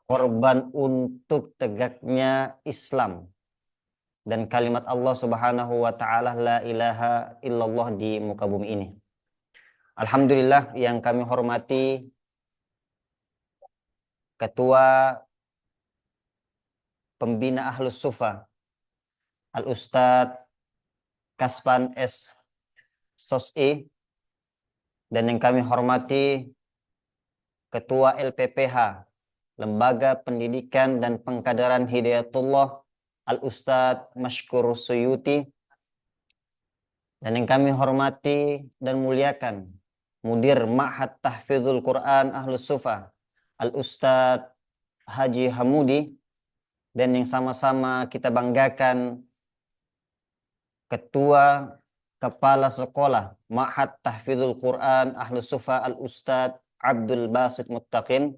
korban untuk tegaknya Islam dan kalimat Allah Subhanahu wa taala la ilaha illallah di muka bumi ini. Alhamdulillah yang kami hormati Ketua Pembina Ahlus Sufa Al-Ustadz Kaspan S. Sosi, dan yang kami hormati Ketua LPPH Lembaga Pendidikan dan Pengkaderan Hidayatullah Al-Ustadz Mashkur Suyuti, dan yang kami hormati dan muliakan Mudir Ma'had Tahfidzul Quran Ahlus Sufa Al-Ustadz Haji Hamudi, dan yang sama-sama kita banggakan Ketua Kepala Sekolah Ma'had Tahfidzul Quran Ahlus Sufa Al-Ustadz Abdul Basit Muttaqin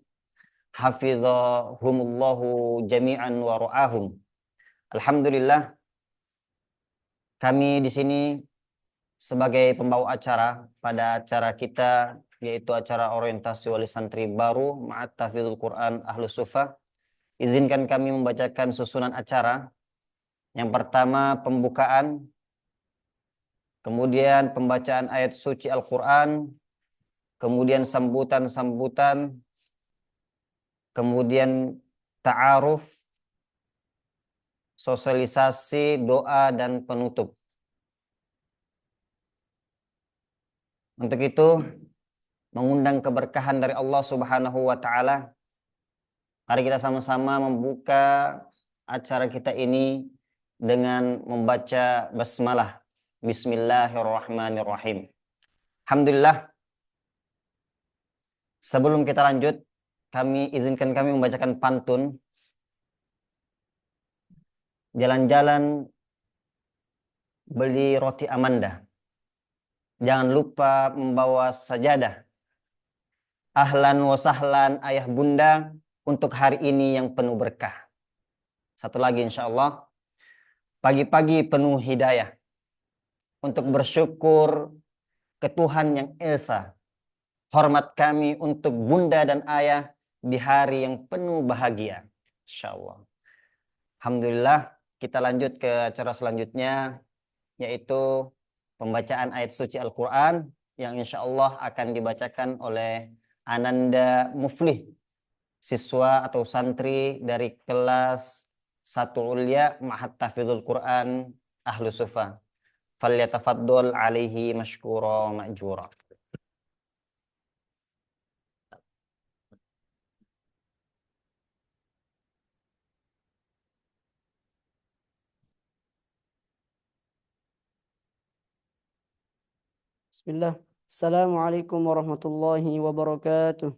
hafizahumullahu jami'an wa ra'ahum. Alhamdulillah, kami di sini sebagai pembawa acara pada acara kita, yaitu acara orientasi wali santri baru Ma'had Tahfidzul Quran Ahlus Sufa. Izinkan kami membacakan susunan acara. Yang pertama pembukaan, kemudian pembacaan ayat suci Al-Quran, kemudian sambutan-sambutan, kemudian ta'aruf, sosialisasi, doa, dan penutup. Untuk itu, mengundang keberkahan dari Allah Subhanahu wa taala, mari kita sama-sama membuka acara kita ini dengan membaca basmalah. Bismillahirrahmanirrahim. Alhamdulillah. Sebelum kita lanjut, izinkan kami membacakan pantun. Jalan-jalan beli roti Amanda, jangan lupa membawa sajadah. Ahlan wa sahlan ayah bunda, untuk hari ini yang penuh berkah. Satu lagi insya Allah. Pagi-pagi penuh hidayah, untuk bersyukur ke Tuhan yang Esa. Hormat kami untuk bunda dan ayah di hari yang penuh bahagia. Insya Allah. Alhamdulillah, kita lanjut ke acara selanjutnya, yaitu pembacaan ayat suci Al-Quran yang insya Allah akan dibacakan oleh Ananda Muflih, siswa atau santri dari kelas 1 Ulia Ma'had Tahfidzul Quran Ahlus Sufa. Falyatafaddal alaihi mashkura ma'jura. Bismillah. Assalamualaikum warahmatullahi wabarakatuh.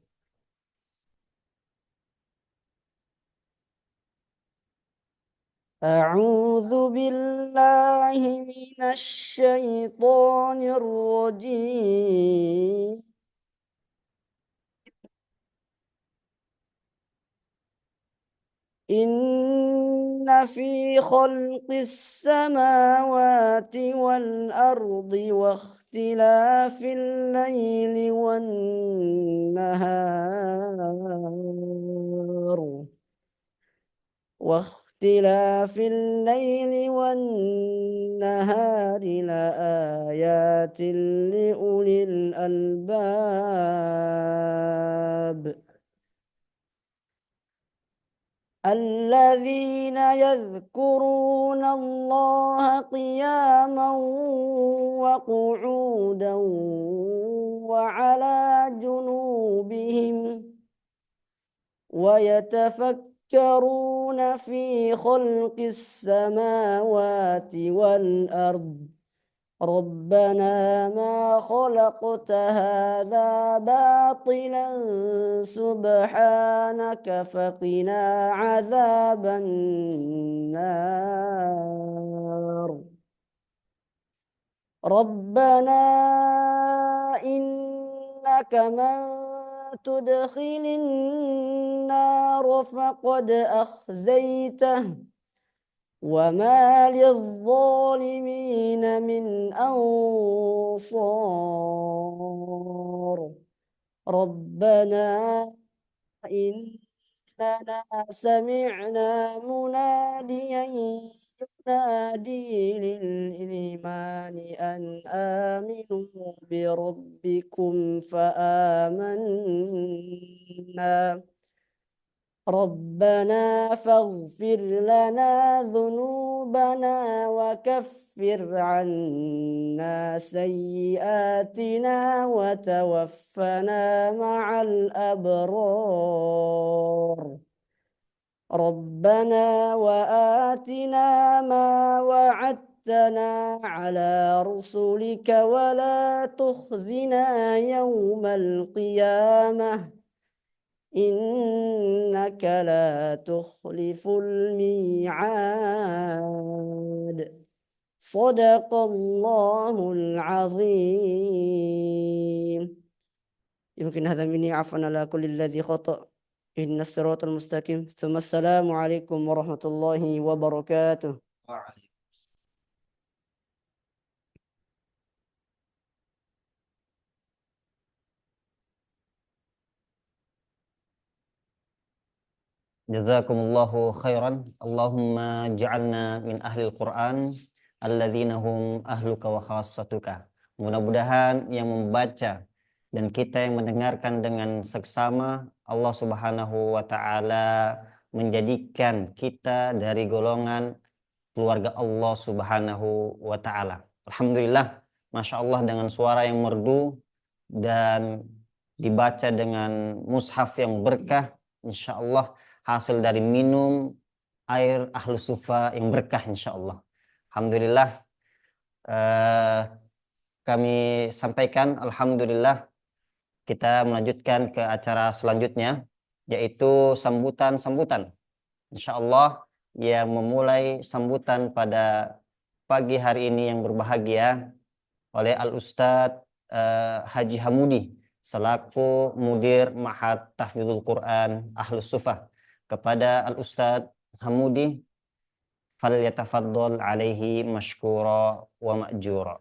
A'udzu billahi minasy syaithanir rajim. Inna fi khalqis samawati wal ardi wa ikhtilafil laili wan nahar wa ikhtilafil laili wan nahari la ayatin li ulil albab الذين يذكرون الله قياما وقعودا وعلى جنوبهم ويتفكرون في خلق السماوات والأرض ربنا ما خلقت هذا باطلا سبحانك فقنا عذاب النار ربنا إنك من تدخل النار فقد أخزيته وما للظالمين من أنصار ربنا إنك إننا سمعنا مناديا ينادي للإيمان أن آمنوا بربكم فآمنا ربنا فاغفر لنا ذنوبنا وكفر عنا سيئاتنا وتوفنا مع الأبرار ربنا وآتنا ما وعدتنا على رسلك ولا تخزنا يوم القيامة إنك لا تخلف الميعاد صدق الله العظيم. يمكن هذا مني عفوا على كل الذي خطأ إن الصراط المستقيم ثم السلام عليكم ورحمة الله وبركاته. Jazakumullahu khairan. Allahumma ja'alna min ahlil Qur'an alladzina hum ahluka wa khassatuka. Mudah-mudahan yang membaca dan kita yang mendengarkan dengan seksama Allah Subhanahu wa taala menjadikan kita dari golongan keluarga Allah Subhanahu wa taala. Alhamdulillah, Masya Allah, dengan suara yang merdu dan dibaca dengan mushaf yang berkah, insya Allah hasil dari minum air ahlu sufa yang berkah, insya Allah. Alhamdulillah, kami sampaikan alhamdulillah. Kita melanjutkan ke acara selanjutnya, yaitu sambutan-sambutan. Insya Allah yang memulai sambutan pada pagi hari ini yang berbahagia oleh Al-Ustadz Haji Hamudi selaku Mudir Ma'had Tahfidzul Quran Ahlus Sufah. Kepada Al-Ustadz Hamudi, falyatafaddal alaihi mashkura wa ma'jura.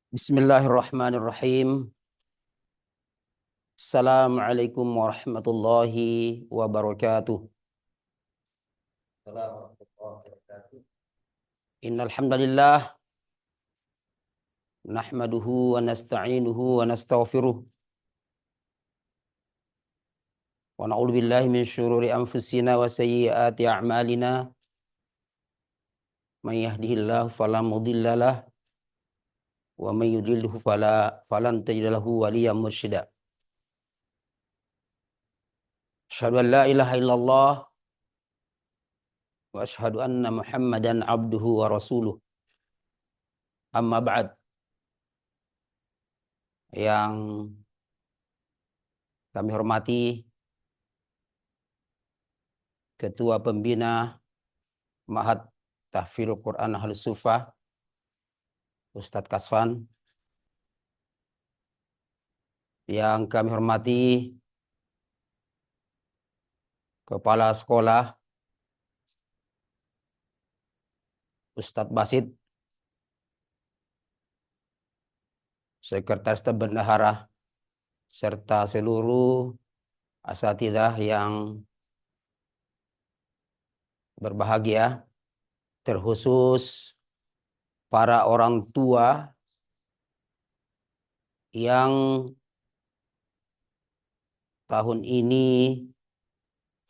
Bismillahirrahmanirrahim. Assalamualaikum warahmatullahi wabarakatuh. Innal hamdalillah nahmaduhu wa nasta'inuhu wa nastaghfiruh wa na'udzu billahi min syururi anfusina wa sayyiati a'malina. May yahdihillahu fala mudhillalah wa may yudlilhu falan tajida lahu waliyyan mursyida. Asyhadu an la ilaha illallah wa asyhadu anna Muhammadan abduhu wa rasuluh. Amma ba'd. Yang kami hormati Ketua Pembina Ma'had Tahfidzul Quran Ahlus Sufah, Ustadz Kasvan. Yang kami hormati Kepala Sekolah Ustadz Basit, Sekretaris Bendahara, serta seluruh asatidzah yang berbahagia, terkhusus para orang tua yang tahun ini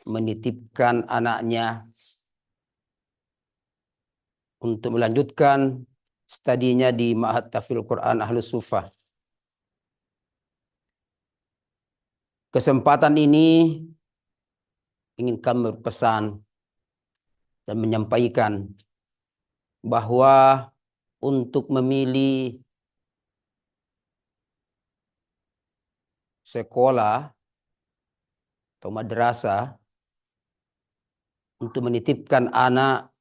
menitipkan anaknya untuk melanjutkan studinya di Ma'had Tahfidzul Quran Ahlus Sufah. Kesempatan ini ingin kami berpesan dan menyampaikan bahwa untuk memilih sekolah atau madrasah untuk menitipkan anak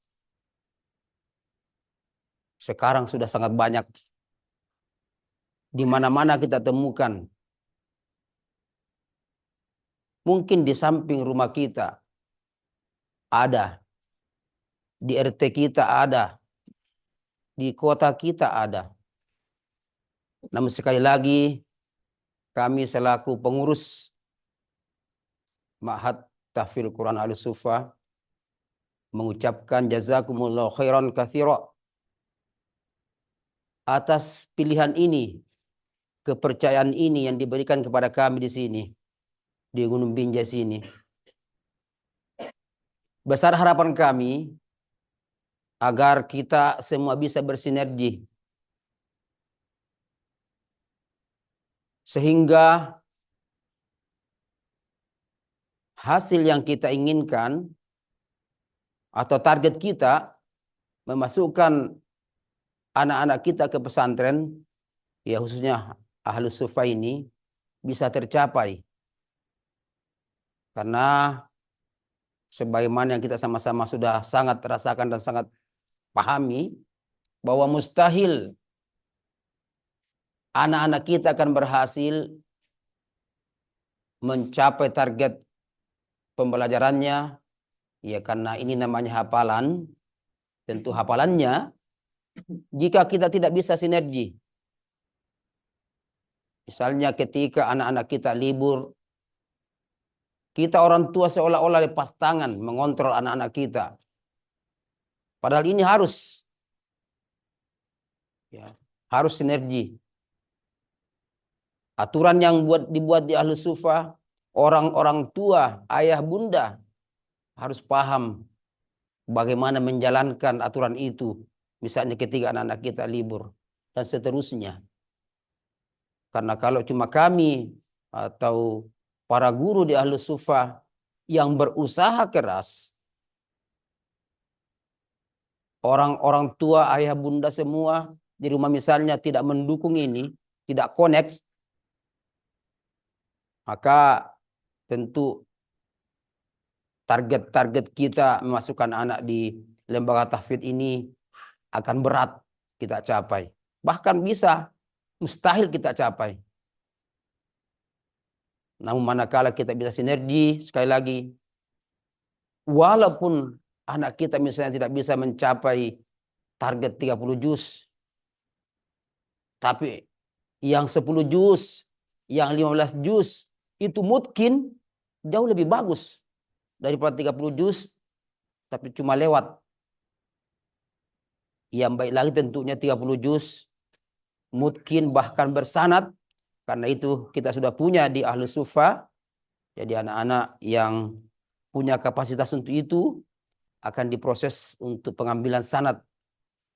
sekarang sudah sangat banyak. Di mana-mana kita temukan. Mungkin di samping rumah kita ada, di RT kita ada, di kota kita ada. Namun sekali lagi, kami selaku pengurus Ma'had Tahfidz Quran Al-Sufa mengucapkan jazakumullah khairan katsira atas pilihan ini, kepercayaan ini yang diberikan kepada kami di sini, di Gunung Binjai sini. Besar harapan kami agar kita semua bisa bersinergi sehingga hasil yang kita inginkan atau target kita memasukkan anak-anak kita ke pesantren, ya khususnya Ahlus Sufa ini bisa tercapai. Karena sebagaimana yang kita sama-sama sudah sangat rasakan dan sangat pahami bahwa mustahil anak-anak kita akan berhasil mencapai target pembelajarannya, ya karena ini namanya hafalan. Tentu hafalannya jika kita tidak bisa sinergi. Misalnya ketika anak-anak kita libur, kita orang tua seolah-olah lepas tangan mengontrol anak-anak kita. Padahal ini harus sinergi. Aturan yang dibuat di Ahlus Sufa, orang-orang tua, ayah bunda harus paham bagaimana menjalankan aturan itu. Misalnya ketika anak-anak kita libur dan seterusnya. Karena kalau cuma kami atau para guru di Ahlus Sufa yang berusaha keras, orang-orang tua, ayah bunda semua di rumah misalnya tidak mendukung ini, tidak connect, maka tentu target-target kita memasukkan anak di lembaga tahfidz ini akan berat kita capai. Bahkan bisa mustahil kita capai. Namun manakala kita bisa sinergi, sekali lagi, walaupun anak kita misalnya tidak bisa mencapai target 30 juz, tapi yang 10 juz, yang 15 juz, itu mungkin jauh lebih bagus daripada 30 juz, tapi cuma lewat. Yang baik lagi tentunya 30 juz, mungkin bahkan bersanad, karena itu kita sudah punya di Ahlus Sufa. Jadi anak-anak yang punya kapasitas untuk itu akan diproses untuk pengambilan sanad.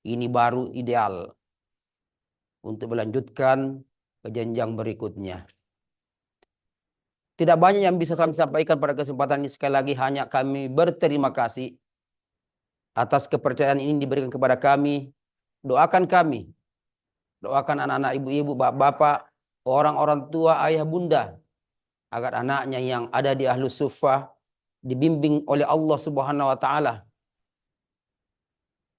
Ini baru ideal untuk melanjutkan ke jenjang berikutnya. Tidak banyak yang bisa kami sampaikan pada kesempatan ini. Sekali lagi hanya kami berterima kasih atas kepercayaan ini diberikan kepada kami. Doakan kami, doakan anak-anak, ibu-ibu, bapak-bapak, orang-orang tua, ayah bunda, agar anaknya yang ada di Ahlus Sufa dibimbing oleh Allah Subhanahu wa taala.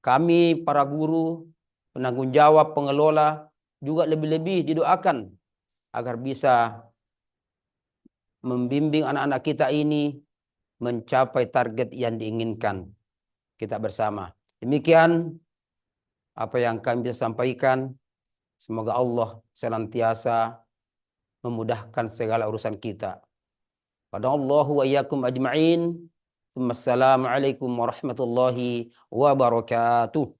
Kami para guru, penanggung jawab, pengelola juga lebih-lebih didoakan agar bisa membimbing anak-anak kita ini mencapai target yang diinginkan kita bersama. Demikian apa yang kami bisa sampaikan. Semoga Allah senantiasa memudahkan segala urusan kita. Qadallahu wa iyyakum ajma'in. Wassalamualaikum warahmatullahi wabarakatuh.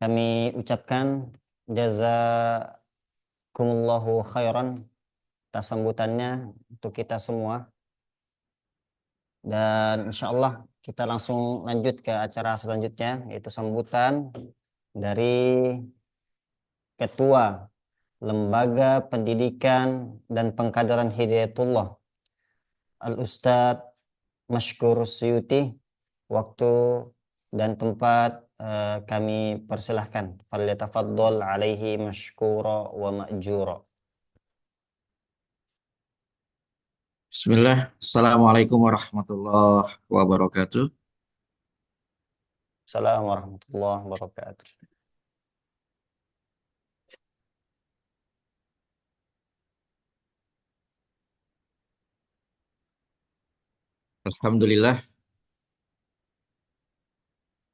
Kami ucapkan jazakumullahu khairan atas sambutannya untuk kita semua. Dan insya Allah kita langsung lanjut ke acara selanjutnya, yaitu sambutan dari Ketua Lembaga Pendidikan dan Pengkaderan Hidayatullah Al-Ustadz Mashkur Suyuti. Waktu dan tempat kami persilahkan. Falyatafaddal alaihi mashkura wa ma'jura. Bismillah, Assalamualaikum warahmatullahi wabarakatuh. Assalamualaikum warahmatullahi wabarakatuh. Alhamdulillah,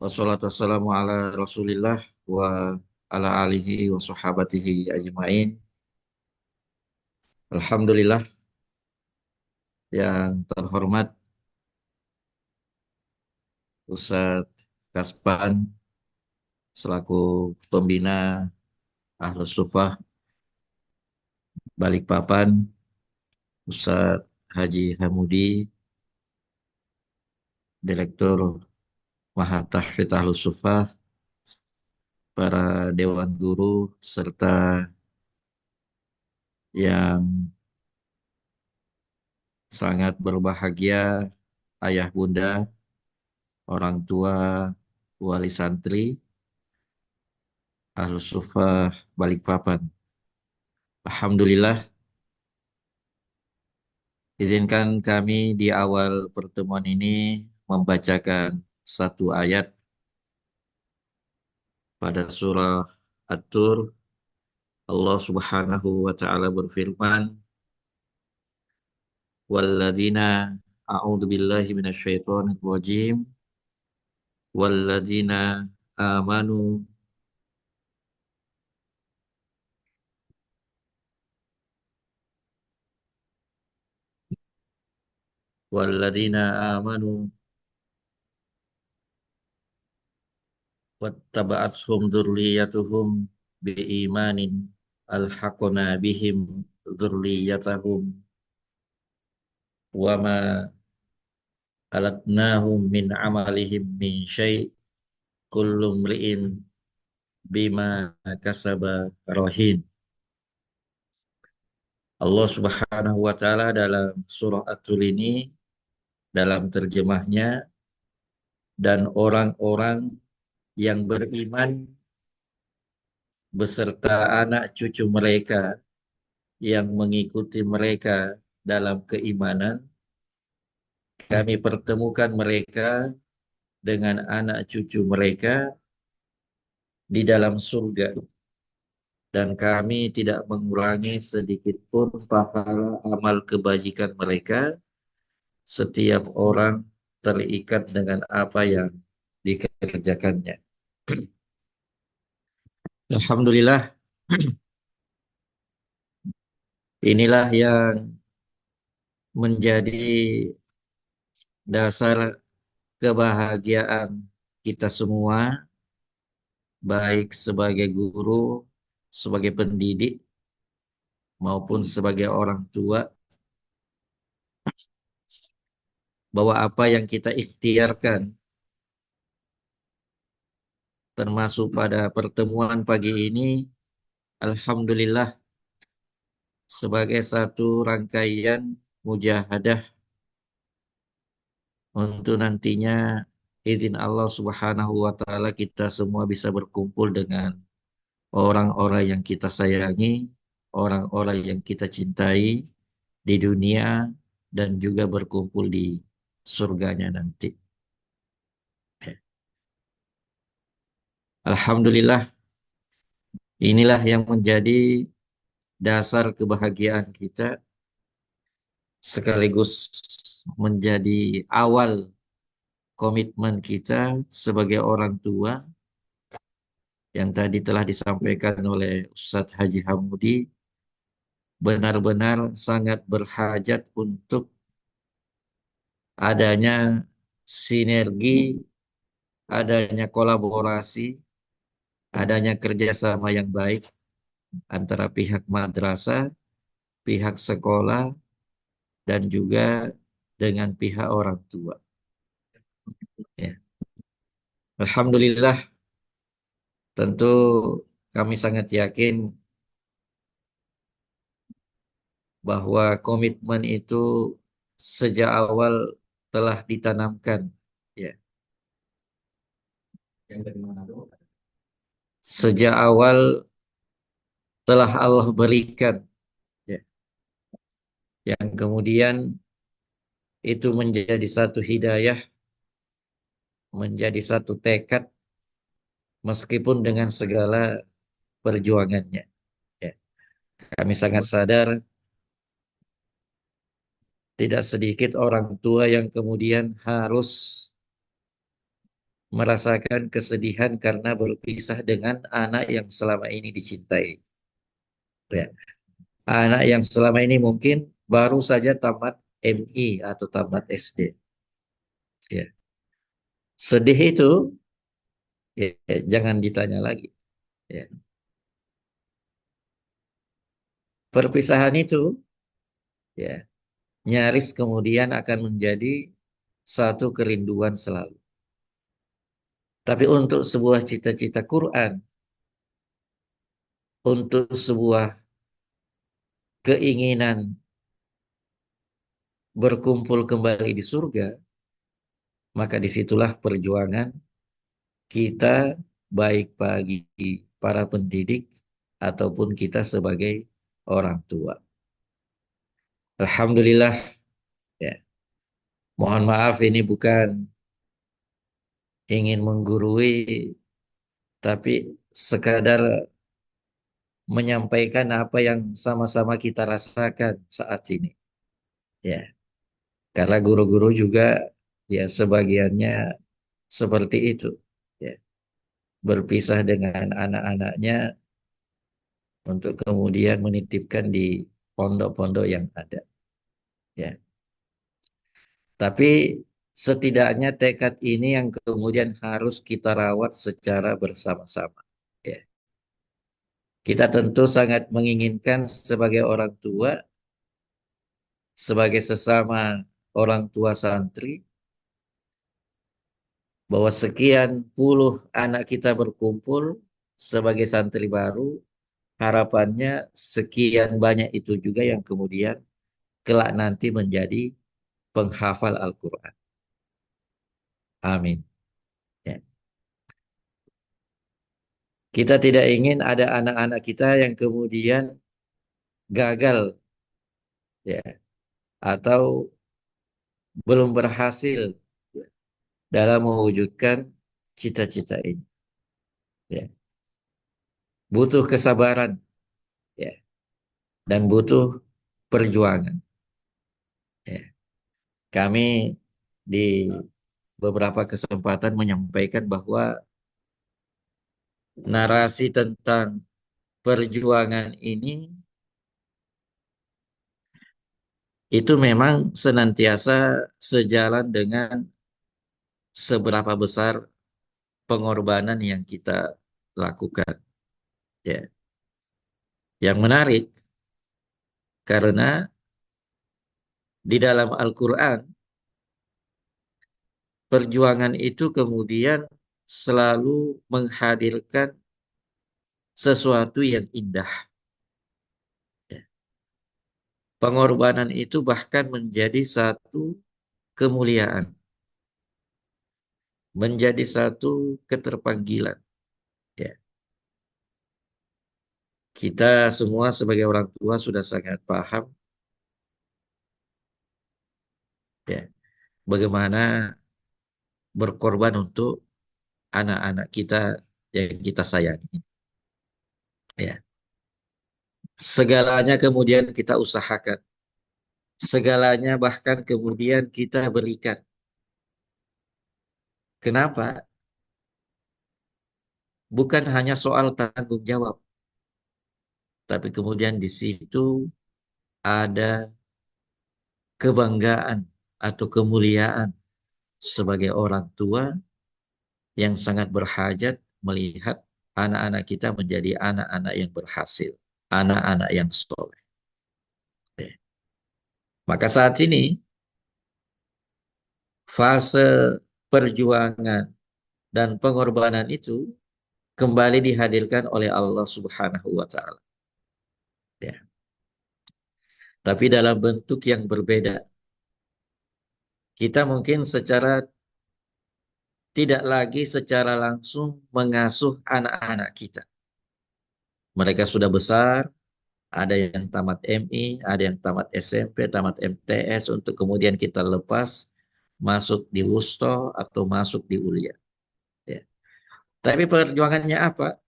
wassalatu wassalamu ala rasulillah wa ala alihi wa sahabatihi ajma'in. Alhamdulillah, yang terhormat Ustadz Kaspan selaku pembina Ahlus Sufah Balikpapan, Ustadz Haji Hamudi, Direktur Mahat Tahfidz Ahlus Sufah, para dewan guru, serta yang sangat berbahagia, ayah bunda, orang tua, wali santri, Ahlus Sufah Balikpapan. Alhamdulillah, izinkan kami di awal pertemuan ini membacakan satu ayat pada surah At-Tur. Allah Subhanahu wa taala berfirman, "Walladzina a'udzu billahi minasyaitonir rajim. Walladzina amanu walladzina amanu wattaba'athum dzurriyyatuhum biimanin alhaqna bihim dzurriyyatahum wa ma alatnahum min amalihim min syai' kullu mri'in bima kasaba rahin." Allah Subhanahu wa taala dalam surah At-Tur ini, dalam terjemahnya, dan orang-orang yang beriman beserta anak cucu mereka yang mengikuti mereka dalam keimanan, kami pertemukan mereka dengan anak cucu mereka di dalam surga, dan kami tidak mengurangi sedikit pun pahala amal kebajikan mereka. Setiap orang terikat dengan apa yang dikerjakannya. Alhamdulillah, inilah yang menjadi dasar kebahagiaan kita semua, baik sebagai guru, sebagai pendidik, maupun sebagai orang tua, bahwa apa yang kita ikhtiarkan, termasuk pada pertemuan pagi ini, alhamdulillah, sebagai satu rangkaian mujahadah untuk nantinya izin Allah Subhanahu wa taala kita semua bisa berkumpul dengan orang-orang yang kita sayangi, orang-orang yang kita cintai di dunia, dan juga berkumpul di surganya nanti. Alhamdulillah, inilah yang menjadi dasar kebahagiaan kita, sekaligus menjadi awal komitmen kita sebagai orang tua yang tadi telah disampaikan oleh Ustadz Haji Hamudi, benar-benar sangat berhajat untuk adanya sinergi, adanya kolaborasi, adanya kerjasama yang baik antara pihak madrasah, pihak sekolah, dan juga dengan pihak orang tua. Ya. Alhamdulillah, tentu kami sangat yakin bahwa komitmen itu sejak awal telah ditanamkan, ya. Sejak awal telah Allah berikan, ya, yang kemudian itu menjadi satu hidayah, menjadi satu tekad, meskipun dengan segala perjuangannya. Ya. Kami sangat sadar tidak sedikit orang tua yang kemudian harus merasakan kesedihan karena berpisah dengan anak yang selama ini dicintai. Ya. Anak yang selama ini mungkin baru saja tamat MI atau tamat SD. Ya. Sedih itu, ya, jangan ditanya lagi. Ya. Perpisahan itu, ya, nyaris kemudian akan menjadi satu kerinduan selalu. Tapi untuk sebuah cita-cita Quran, untuk sebuah keinginan berkumpul kembali di surga, maka disitulah perjuangan kita, baik bagi para pendidik ataupun kita sebagai orang tua. Alhamdulillah, ya. Mohon maaf ini bukan ingin menggurui, tapi sekadar menyampaikan apa yang sama-sama kita rasakan saat ini. Ya, karena guru-guru juga ya sebagiannya seperti itu. Ya, berpisah dengan anak-anaknya untuk kemudian menitipkan di pondok-pondok yang ada. Ya, tapi setidaknya tekad ini yang kemudian harus kita rawat secara bersama-sama. Ya. Kita tentu sangat menginginkan sebagai orang tua, sebagai sesama orang tua santri, bahwa sekian puluh anak kita berkumpul sebagai santri baru, harapannya sekian banyak itu juga yang kemudian kelak nanti menjadi penghafal Al-Quran. Amin. Ya. Kita tidak ingin ada anak-anak kita yang kemudian gagal, ya, atau belum berhasil, ya, dalam mewujudkan cita-cita ini. Ya. Butuh kesabaran, ya, dan butuh perjuangan. Ya. Kami di beberapa kesempatan menyampaikan bahwa narasi tentang perjuangan ini itu memang senantiasa sejalan dengan seberapa besar pengorbanan yang kita lakukan. Ya. Yang menarik karena di dalam Al-Quran perjuangan itu kemudian selalu menghadirkan sesuatu yang indah. Ya. Pengorbanan itu bahkan menjadi satu kemuliaan, menjadi satu keterpanggilan. Ya. Kita semua sebagai orang tua sudah sangat paham, ya, bagaimana berkorban untuk anak-anak kita yang kita sayangi. Ya. Segalanya kemudian kita usahakan. Segalanya bahkan kemudian kita berikan. Kenapa? Bukan hanya soal tanggung jawab, tapi kemudian di situ ada kebanggaan atau kemuliaan sebagai orang tua yang sangat berhajat melihat anak-anak kita menjadi anak-anak yang berhasil, anak-anak yang soleh. Maka saat ini fase perjuangan dan pengorbanan itu kembali dihadirkan oleh Allah Subhanahu wa taala. Ya. tapi dalam bentuk yang berbeda. Kita mungkin tidak lagi secara langsung mengasuh anak-anak kita. Mereka sudah besar, ada yang tamat MI, ada yang tamat SMP, tamat MTS, untuk kemudian kita lepas masuk di wusto atau masuk di ulia. Ya. Tapi perjuangannya apa?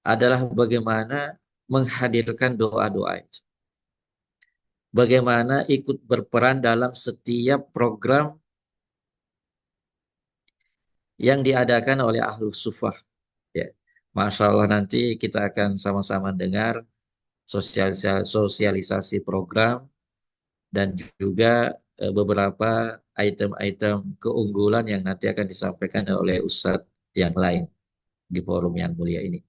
Adalah bagaimana menghadirkan doa-doa itu. Bagaimana ikut berperan dalam setiap program yang diadakan oleh Ahlus Sufah. Ya. Masya Allah, nanti kita akan sama-sama dengar sosialisasi program dan juga beberapa item-item keunggulan yang nanti akan disampaikan oleh Ustadz yang lain di forum yang mulia ini.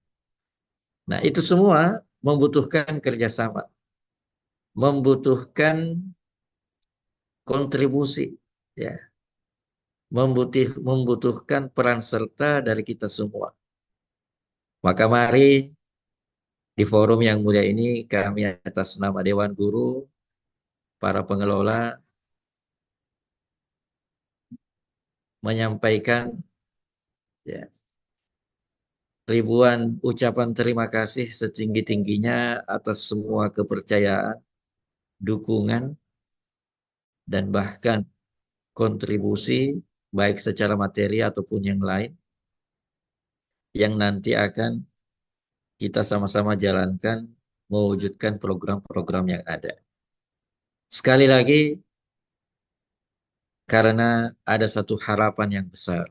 Nah, itu semua membutuhkan kerjasama, membutuhkan kontribusi, ya, membutuhkan peran serta dari kita semua. Maka mari di forum yang mulia ini kami atas nama Dewan Guru, para pengelola, menyampaikan, ya, ribuan ucapan terima kasih setinggi-tingginya atas semua kepercayaan, dukungan, dan bahkan kontribusi baik secara materi ataupun yang lain yang nanti akan kita sama-sama jalankan mewujudkan program-program yang ada. Sekali lagi, karena ada satu harapan yang besar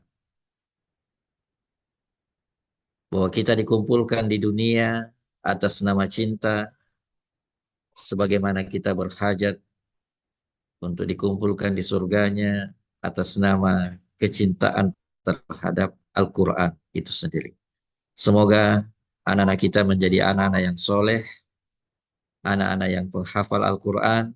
bahwa kita dikumpulkan di dunia atas nama cinta, sebagaimana kita berhajat untuk dikumpulkan di surganya atas nama kecintaan terhadap Al-Quran itu sendiri. Semoga anak-anak kita menjadi anak-anak yang soleh, anak-anak yang penghafal Al-Quran,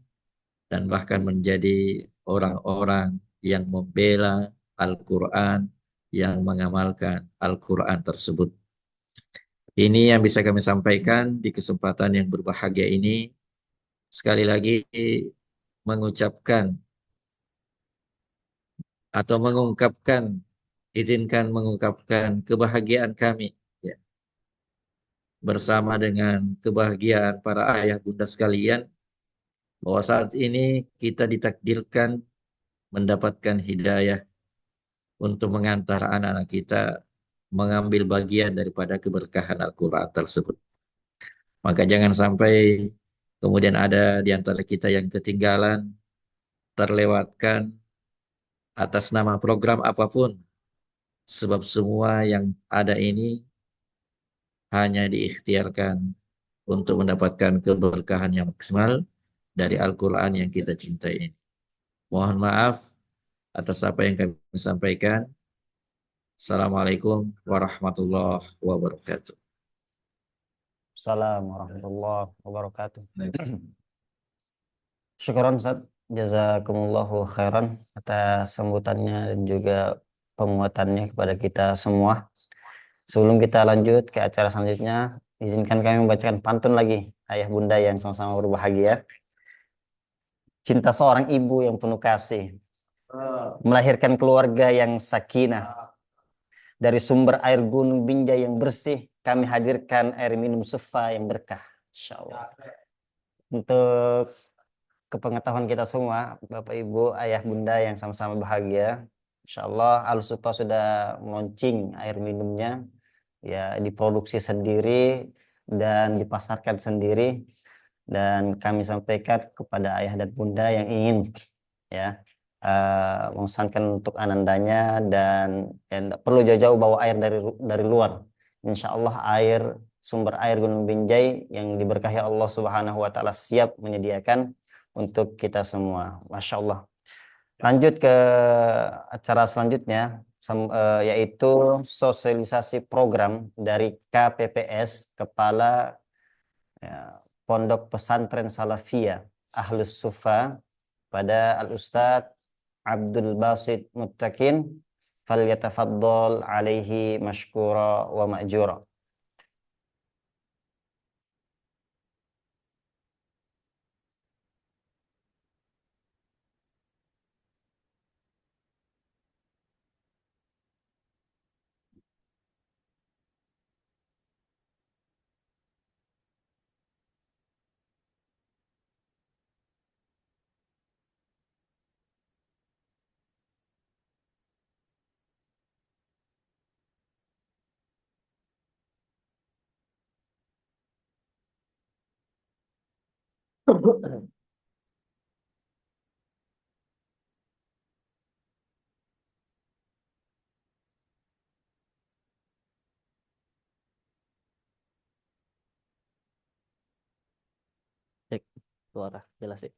dan bahkan menjadi orang-orang yang membela Al-Quran, yang mengamalkan Al-Quran tersebut. Ini yang bisa kami sampaikan di kesempatan yang berbahagia ini. Sekali lagi mengucapkan atau izinkan mengungkapkan kebahagiaan kami, ya, bersama dengan kebahagiaan para ayah bunda sekalian, bahwa saat ini kita ditakdirkan mendapatkan hidayah untuk mengantar anak-anak kita mengambil bagian daripada keberkahan Al-Quran tersebut. Maka jangan sampai kemudian ada di antara kita yang ketinggalan, terlewatkan atas nama program apapun, sebab semua yang ada ini hanya diikhtiarkan untuk mendapatkan keberkahan yang maksimal dari Al-Quran yang kita cintai ini. Mohon maaf atas apa yang kami sampaikan. Assalamualaikum warahmatullahi wabarakatuh. Assalamualaikum warahmatullahi wabarakatuh. Syukran Ustaz, jazakumullahu khairan atas sambutannya dan juga penguatannya kepada kita semua. Sebelum kita lanjut ke acara selanjutnya, izinkan kami membacakan pantun lagi, ayah bunda yang sama-sama berbahagia. Cinta seorang ibu yang penuh kasih, melahirkan keluarga yang sakinah. Dari sumber air gunung Binjai yang bersih, kami hadirkan air minum Sufa yang berkah. Insyaallah. Untuk kepengetahuan kita semua, Bapak Ibu, ayah bunda yang sama-sama bahagia, insyaallah Al-Sufa sudah launching air minumnya, ya, diproduksi sendiri dan dipasarkan sendiri, dan kami sampaikan kepada ayah dan bunda yang ingin, ya, memesankan untuk anandanya, dan tidak perlu jauh-jauh bawa air dari luar. Insyaallah sumber air Gunung Binjai yang diberkahi Allah Subhanahu wa taala siap menyediakan untuk kita semua. Masya Allah. Lanjut ke acara selanjutnya, yaitu sosialisasi program dari KPPS, Kepala, ya, Pondok Pesantren Salafiyah Ahlus Sufa, pada Al-Ustadz Abdul Basit Muttaqin. Falyatafaddal alaihi mashkura wa ma'jura. Cek suara jelas ya.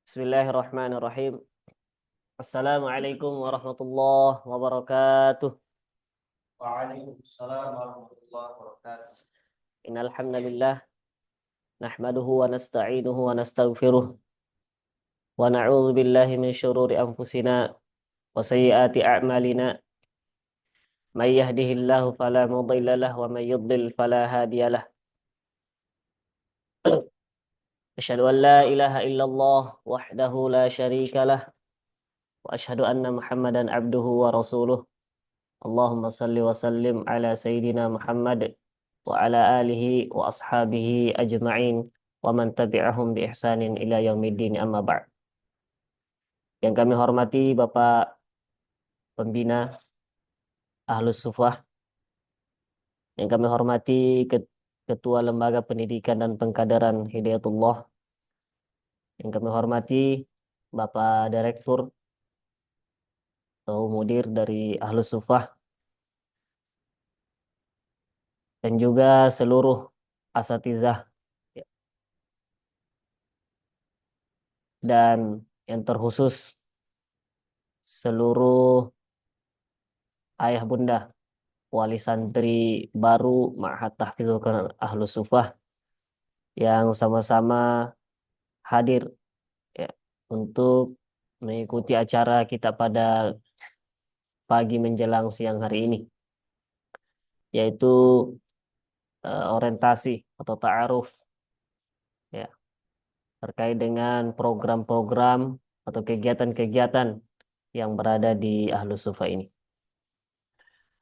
Bismillahirrahmanirrahim. Assalamualaikum warahmatullahi wabarakatuh. Waalaikumsalam warahmatullahi wabarakatuh. Innal hamdalillah nahmaduhu wa nasta'inuhu wa nastaghfiruh wa na'udzu billahi min syururi anfusina wa sayyiati a'malina. May yahdihillahu fala mudilla lahu wa may yudlil fala hadiya lahu. Asyhadu an la ilaha illallah wahdahu la syarika lah wa asyhadu anna Muhammadan abduhu wa rasuluh. Allahumma salli wa sallim ala sayyidina Muhammad wa ala alihi wa ashabihi ajma'in wa man tabi'ahum bi ihsanin ila yaumiddin, amma ba'd. Yang kami hormati Bapak Pembina Ahlus Sufah, yang kami hormati Ketua Lembaga Pendidikan dan Pengkaderan Hidayatullah, yang kami hormati Bapak Direktur atau Mudir dari Ahlus Sufah, dan juga seluruh asatizah, dan yang terkhusus seluruh ayah bunda wali santri baru Ma'had Tahfidzul Quran Ahlus Sufah yang sama-sama hadir ya, untuk mengikuti acara kita pada pagi menjelang siang hari ini, yaitu orientasi atau ta'aruf ya, terkait dengan program-program atau kegiatan-kegiatan yang berada di Ahlus Sufah ini.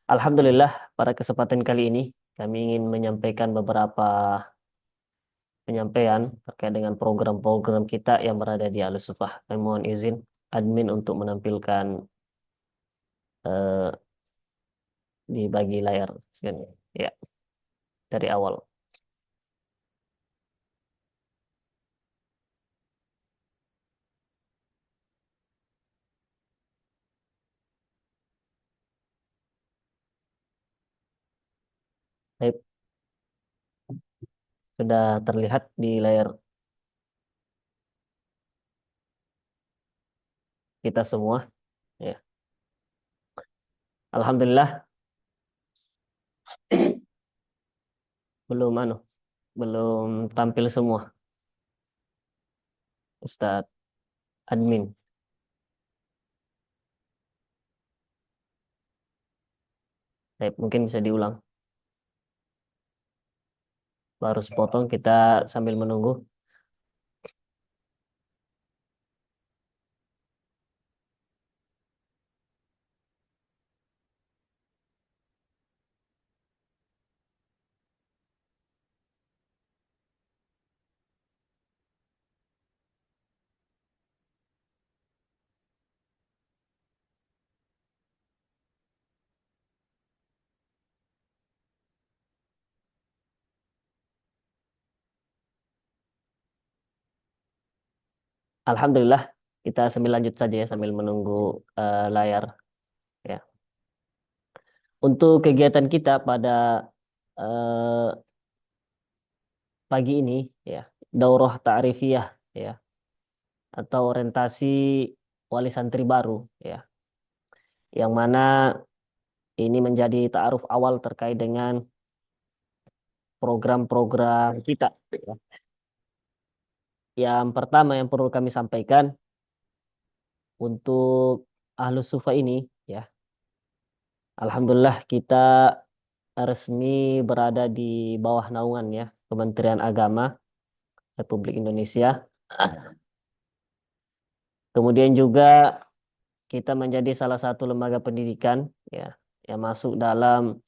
Alhamdulillah, pada kesempatan kali ini kami ingin menyampaikan beberapa penyampaian terkait dengan program-program kita yang berada di Ahlus Sufah. Kami mohon izin admin untuk menampilkan di bagi layar ya, dari awal. Baik, sudah terlihat di layar kita semua ya. Alhamdulillah belum tampil semua Ustadz admin. Baik, mungkin bisa diulang. Baru sepotong, kita sambil menunggu. Alhamdulillah, kita sambil lanjut saja ya sambil menunggu layar ya. Untuk kegiatan kita pada pagi ini ya, daurah ta'rifiyah ya, atau orientasi wali santri baru ya, yang mana ini menjadi ta'aruf awal terkait dengan program-program kita ya. Yang pertama yang perlu kami sampaikan untuk Ahlus Sufah ini ya, alhamdulillah kita resmi berada di bawah naungan ya Kementerian Agama Republik Indonesia. Kemudian juga kita menjadi salah satu lembaga pendidikan ya yang masuk dalam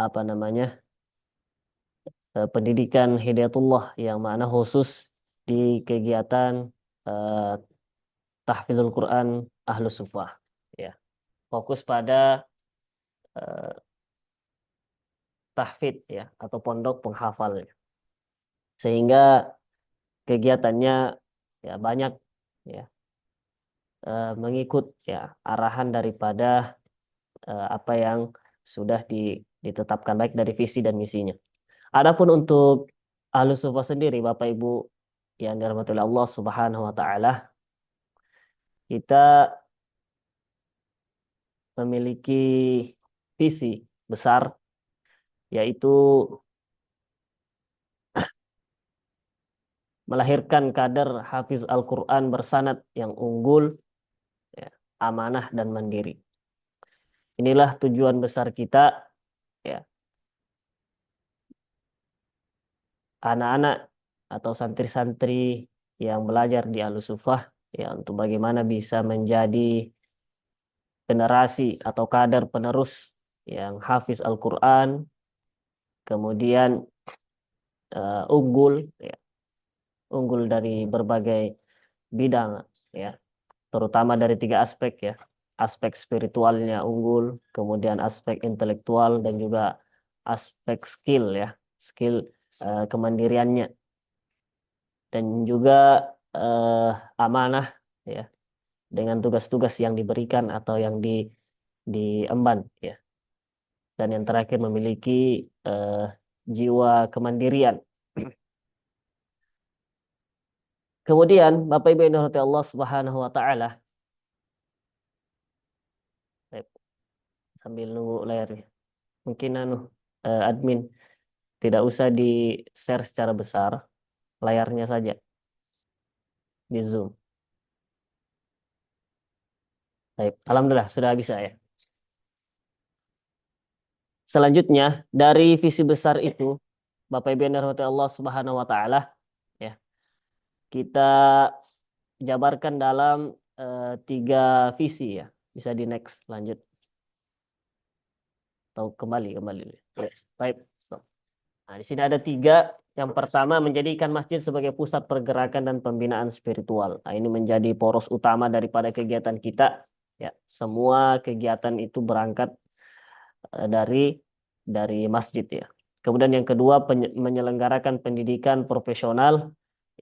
apa namanya pendidikan Hidayatullah, yang mana khusus di kegiatan Tahfidzul Quran Ahlus Sufah ya, fokus pada tahfidz ya atau pondok penghafal ya. sehingga kegiatannya ya banyak ya mengikut ya arahan daripada apa yang sudah ditetapkan baik dari visi dan misinya. Adapun untuk Ahlus Sufa sendiri, Bapak Ibu yang dirahmati oleh Allah Subhanahu wa taala, kita memiliki visi besar, yaitu melahirkan kader hafiz Al-Quran bersanad yang unggul, ya, amanah dan mandiri. Inilah tujuan besar kita, ya, anak-anak atau santri-santri yang belajar di Ahlus Sufah, ya, untuk bagaimana bisa menjadi generasi atau kader penerus yang hafiz Al-Quran, kemudian unggul, ya, unggul dari berbagai bidang, ya, terutama dari 3 aspek, ya, aspek spiritualnya unggul, kemudian aspek intelektual dan juga aspek skill, ya, skill kemandiriannya, dan juga amanah, ya, dengan tugas-tugas yang diberikan atau yang diemban, ya, dan yang terakhir memiliki jiwa kemandirian. Kemudian Bapak Ibu yang dirahmati Allah Subhanahu wa taala, sambil nunggu layarnya. Mungkin admin tidak usah di-share secara besar, layarnya saja di Zoom. Baik, alhamdulillah sudah bisa ya. Selanjutnya dari visi besar itu, Bapak Ibu yang dirahmati Allah Subhanahu wa taala, ya, kita jabarkan dalam 3 visi, ya. Bisa di next, lanjut. Atau kembali. Yes. Baik. Nah, di sini ada 3. Yang pertama, menjadikan masjid sebagai pusat pergerakan dan pembinaan spiritual. Nah, ini menjadi poros utama daripada kegiatan kita. Ya, semua kegiatan itu berangkat dari masjid, ya. Kemudian yang kedua, menyelenggarakan pendidikan profesional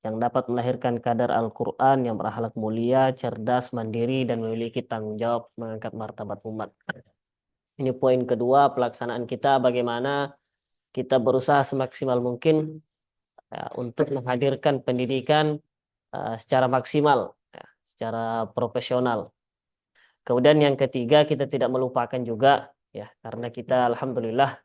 yang dapat melahirkan kadar Al-Quran yang berakhlak mulia, cerdas, mandiri, dan memiliki tanggung jawab mengangkat martabat umat. Ini poin kedua, pelaksanaan kita bagaimana kita berusaha semaksimal mungkin ya, untuk menghadirkan pendidikan secara maksimal, ya, secara profesional. Kemudian yang ketiga, kita tidak melupakan juga, ya, karena kita alhamdulillah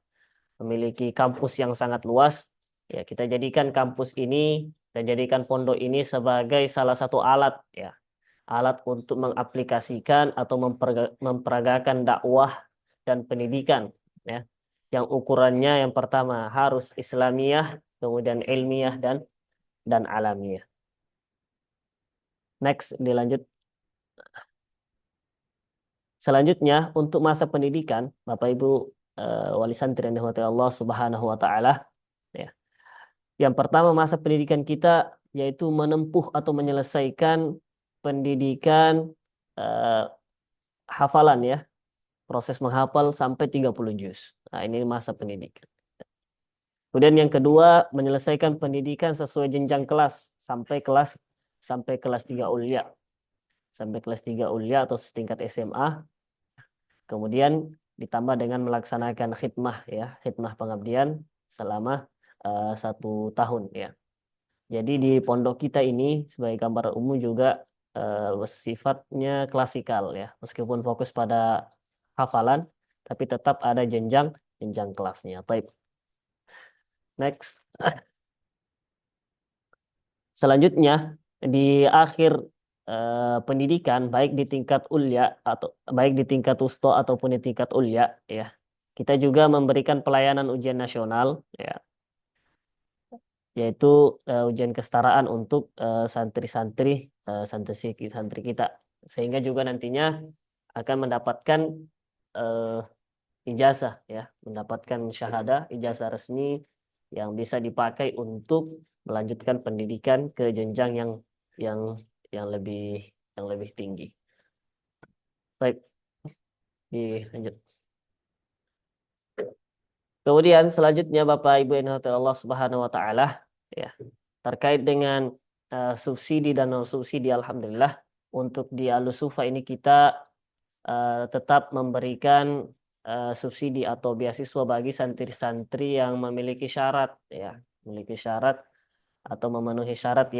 memiliki kampus yang sangat luas, ya, kita jadikan kampus ini dan jadikan pondok ini sebagai salah satu alat, ya, alat untuk mengaplikasikan atau memperagakan dakwah dan pendidikan, ya, yang ukurannya yang pertama harus Islamiyah, kemudian ilmiah dan alamiah. Next, dilanjut. Selanjutnya untuk masa pendidikan, Bapak Ibu wali santri yang dirahmati Allah Subhanahu wa taala, ya. Yang pertama masa pendidikan kita yaitu menempuh atau menyelesaikan pendidikan hafalan, ya. Proses menghafal sampai 30 juz. Nah, ini masa pendidikan. Kemudian yang kedua, menyelesaikan pendidikan sesuai jenjang kelas sampai kelas 3 ulya. Sampai kelas 3 ulya atau setingkat SMA. Kemudian ditambah dengan melaksanakan khidmah, ya, khidmah pengabdian selama 1 tahun, ya. Jadi di pondok kita ini sebagai gambaran umum juga sifatnya klasikal, ya, meskipun fokus pada hafalan, tapi tetap ada jenjang kelasnya. Baik. Next. Selanjutnya di akhir pendidikan baik di tingkat ulya atau baik di tingkat wusta ataupun di tingkat ulya, ya, kita juga memberikan pelayanan ujian nasional, ya, yaitu ujian kesetaraan untuk santri-santri kita, sehingga juga nantinya akan mendapatkan ijazah, ya, mendapatkan syahadah, ijazah resmi yang bisa dipakai untuk melanjutkan pendidikan ke jenjang yang lebih tinggi. Baik, dilanjut. Kemudian selanjutnya Bapak Ibu yang dirahmati Allah Subhanahu wa taala, ya. Terkait dengan subsidi dan non subsidi, alhamdulillah untuk di Al-Sufa ini kita tetap memberikan subsidi atau beasiswa bagi santri-santri yang memiliki syarat, ya, memiliki syarat atau memenuhi syarat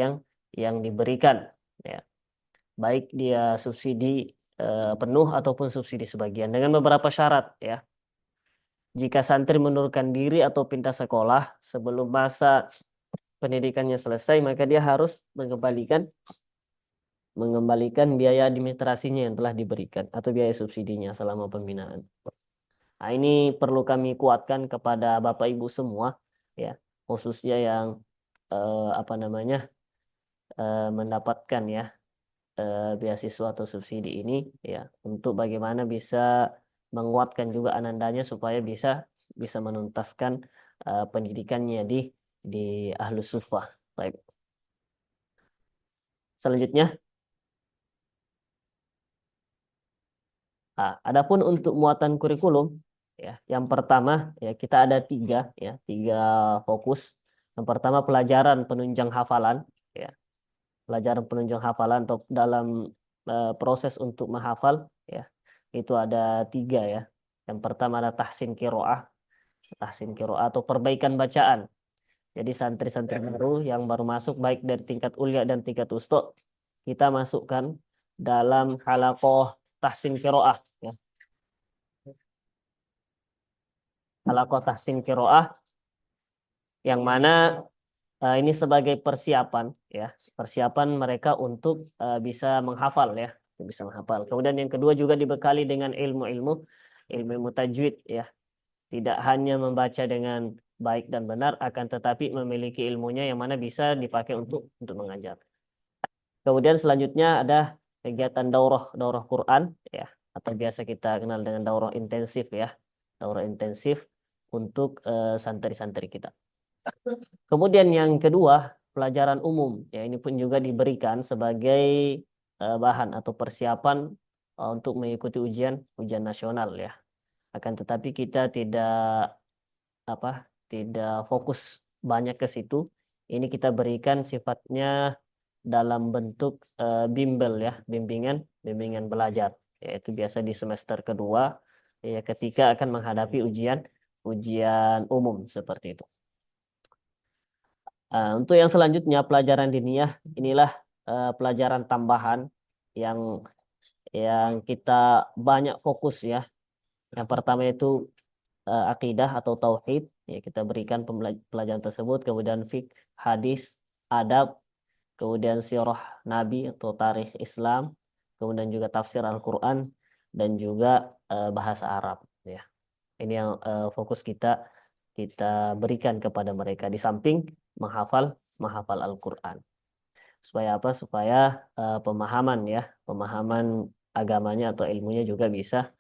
yang diberikan, ya. Baik dia subsidi penuh ataupun subsidi sebagian dengan beberapa syarat, ya. Jika santri mengundurkan diri atau pindah sekolah sebelum masa pendidikannya selesai, maka dia harus mengembalikan biaya administrasinya yang telah diberikan atau biaya subsidinya selama pembinaan. Nah, ini perlu kami kuatkan kepada Bapak Ibu semua, ya, khususnya yang mendapatkan, ya, beasiswa atau subsidi ini, ya, untuk bagaimana bisa menguatkan juga anandanya supaya bisa menuntaskan pendidikannya di Ahlus Suffah. Baik. Selanjutnya, adapun untuk muatan kurikulum, ya, yang pertama, ya, kita ada tiga fokus. Yang pertama pelajaran penunjang hafalan, ya, pelajaran penunjang hafalan atau dalam proses untuk menghafal, ya, itu ada 3, ya. Yang pertama ada tahsin qiraah atau perbaikan bacaan. Jadi santri-santri baru yang baru masuk baik dari tingkat ulia dan tingkat usto, kita masukkan dalam halaqah tahsin qiraah, ya. Halaqah tahsin qiraah yang mana ini sebagai persiapan, ya, persiapan mereka untuk bisa menghafal, ya, bisa menghafal. Kemudian yang kedua juga dibekali dengan ilmu tajwid, ya. Tidak hanya membaca dengan baik dan benar, akan tetapi memiliki ilmunya yang mana bisa dipakai untuk mengajar. Kemudian selanjutnya ada kegiatan daurah Quran, ya, atau biasa kita kenal dengan daurah intensif, ya, daurah intensif untuk santri-santri kita. Kemudian yang kedua pelajaran umum, ya, ini pun juga diberikan sebagai bahan atau persiapan untuk mengikuti ujian nasional, ya. Akan tetapi kita tidak fokus banyak ke situ. Ini kita berikan sifatnya dalam bentuk bimbel, ya, bimbingan belajar, yaitu biasa di semester kedua, ya, ketika akan menghadapi ujian umum seperti itu. Untuk yang selanjutnya pelajaran diniyah, inilah pelajaran tambahan yang kita banyak fokus, ya. Yang pertama itu akidah atau tauhid, ya, kita berikan pelajaran tersebut, kemudian fiqh, hadis, adab, kemudian sirah Nabi atau tarikh Islam, kemudian juga tafsir Al-Quran dan juga bahasa Arab, ya. Ini yang fokus kita berikan kepada mereka di samping menghafal Al-Quran. Supaya apa? Supaya pemahaman agamanya atau ilmunya juga bisa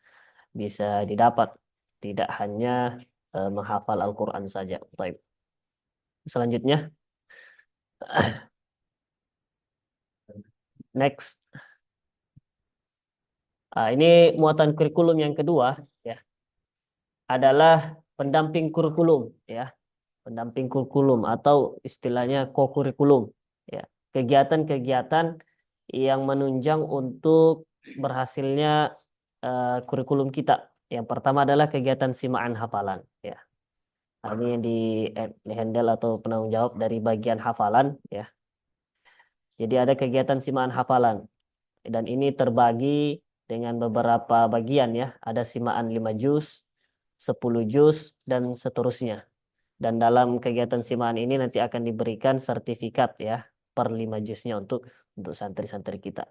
didapat, tidak hanya menghafal Al-Quran saja. Baik. Selanjutnya, next. Ini muatan kurikulum yang kedua, ya, adalah pendamping kurikulum, ya, pendamping kurikulum atau istilahnya ko-kurikulum, ya, kegiatan-kegiatan yang menunjang untuk berhasilnya kurikulum kita. Yang pertama adalah kegiatan simaan hafalan, ya. Ini yang di handle atau penanggung jawab dari bagian hafalan, ya. Jadi ada kegiatan simaan hafalan dan ini terbagi dengan beberapa bagian, ya. Ada simaan 5 juz, 10 juz dan seterusnya. Dan dalam kegiatan simaan ini nanti akan diberikan sertifikat, ya, per 5 juznya untuk santri-santri kita.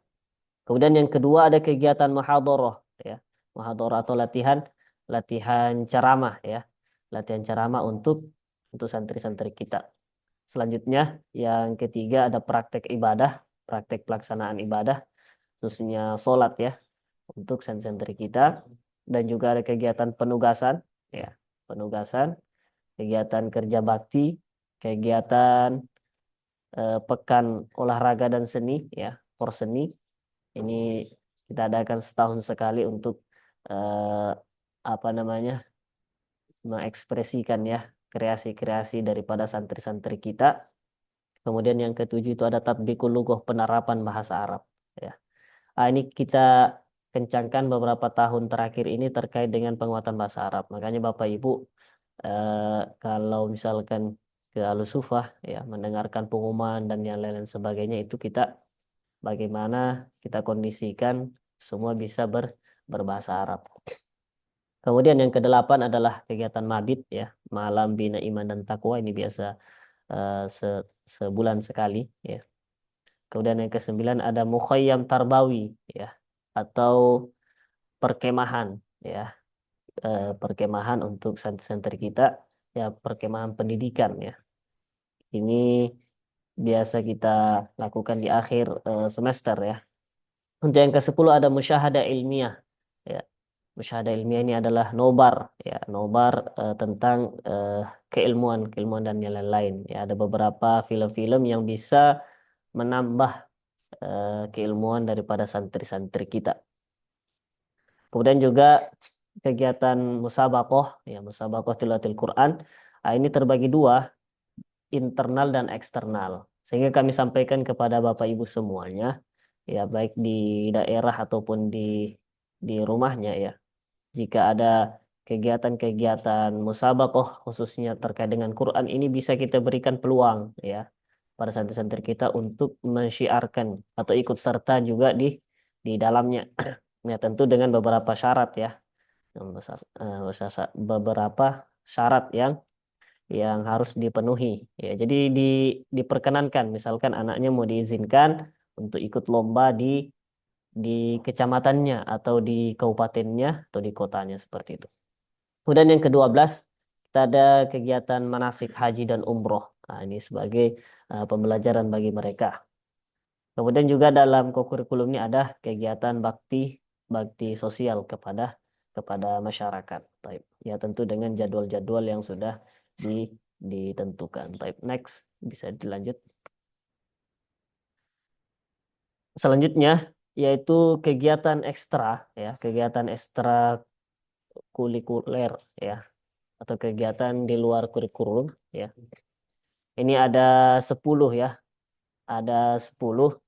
Kemudian yang kedua ada kegiatan muhadharah, ya. Muhadharah atau latihan ceramah, ya. Latihan ceramah untuk santri-santri kita. Selanjutnya yang ketiga ada praktek ibadah, praktek pelaksanaan ibadah, khususnya sholat, ya, untuk santri-santri kita. Dan juga ada kegiatan penugasan, ya, penugasan, kegiatan kerja bakti, kegiatan pekan olahraga dan seni, ya, porseni. Ini kita adakan setahun sekali untuk mengekspresikan, ya, kreasi-kreasi daripada santri-santri kita Kemudian yang ketujuh itu ada tatbiqul lughah, penerapan bahasa Arab. Ya. Ini kita kencangkan beberapa tahun terakhir ini terkait dengan penguatan bahasa Arab. Makanya Bapak Ibu, kalau misalkan ke Al-Sufah ya mendengarkan pengumuman dan yang lain-lain sebagainya, itu kita bagaimana kita kondisikan semua bisa berbahasa Arab. Kemudian yang kedelapan adalah kegiatan mabit ya, malam bina iman dan takwa, ini biasa sebulan sekali ya. Kemudian yang kesembilan ada mukhayyam tarbawi ya, atau perkemahan ya, perkemahan untuk santri-santri kita ya, perkemahan pendidikan ya. Ini biasa kita lakukan di akhir semester ya. Untuk yang ke-10 ada musyahadah ilmiah ya. Musyahadah ilmiah ini adalah nobar ya, nobar tentang keilmuan dan yang lain-lain ya. Ada beberapa film-film yang bisa menambah keilmuan daripada santri-santri kita. Kemudian juga kegiatan musabaqah ya, musabaqah tilawatil Quran. Ini terbagi dua, internal dan eksternal. Sehingga kami sampaikan kepada Bapak Ibu semuanya ya, baik di daerah ataupun di rumahnya ya. Jika ada kegiatan-kegiatan musabaqah khususnya terkait dengan Quran, ini bisa kita berikan peluang ya pada santri-santri kita untuk mensyiarkan atau ikut serta juga di dalamnya. Ya, tentu dengan beberapa syarat ya. Beberapa syarat yang harus dipenuhi ya. Jadi diperkenankan misalkan anaknya mau diizinkan untuk ikut lomba di kecamatannya atau di kabupatennya atau di kotanya, seperti itu. Kemudian yang ke-12 kita ada kegiatan manasik haji dan umroh. Nah, ini sebagai pembelajaran bagi mereka. Kemudian juga dalam kurikulum ini ada kegiatan bakti sosial kepada masyarakat. Baik. Ya tentu dengan jadwal-jadwal yang sudah ditentukan. Baik, next bisa dilanjut. Selanjutnya yaitu kegiatan ekstra ya, kegiatan ekstra kurikuler ya, atau kegiatan di luar kurikulum ya. Ini ada 10 ya. Ada 10.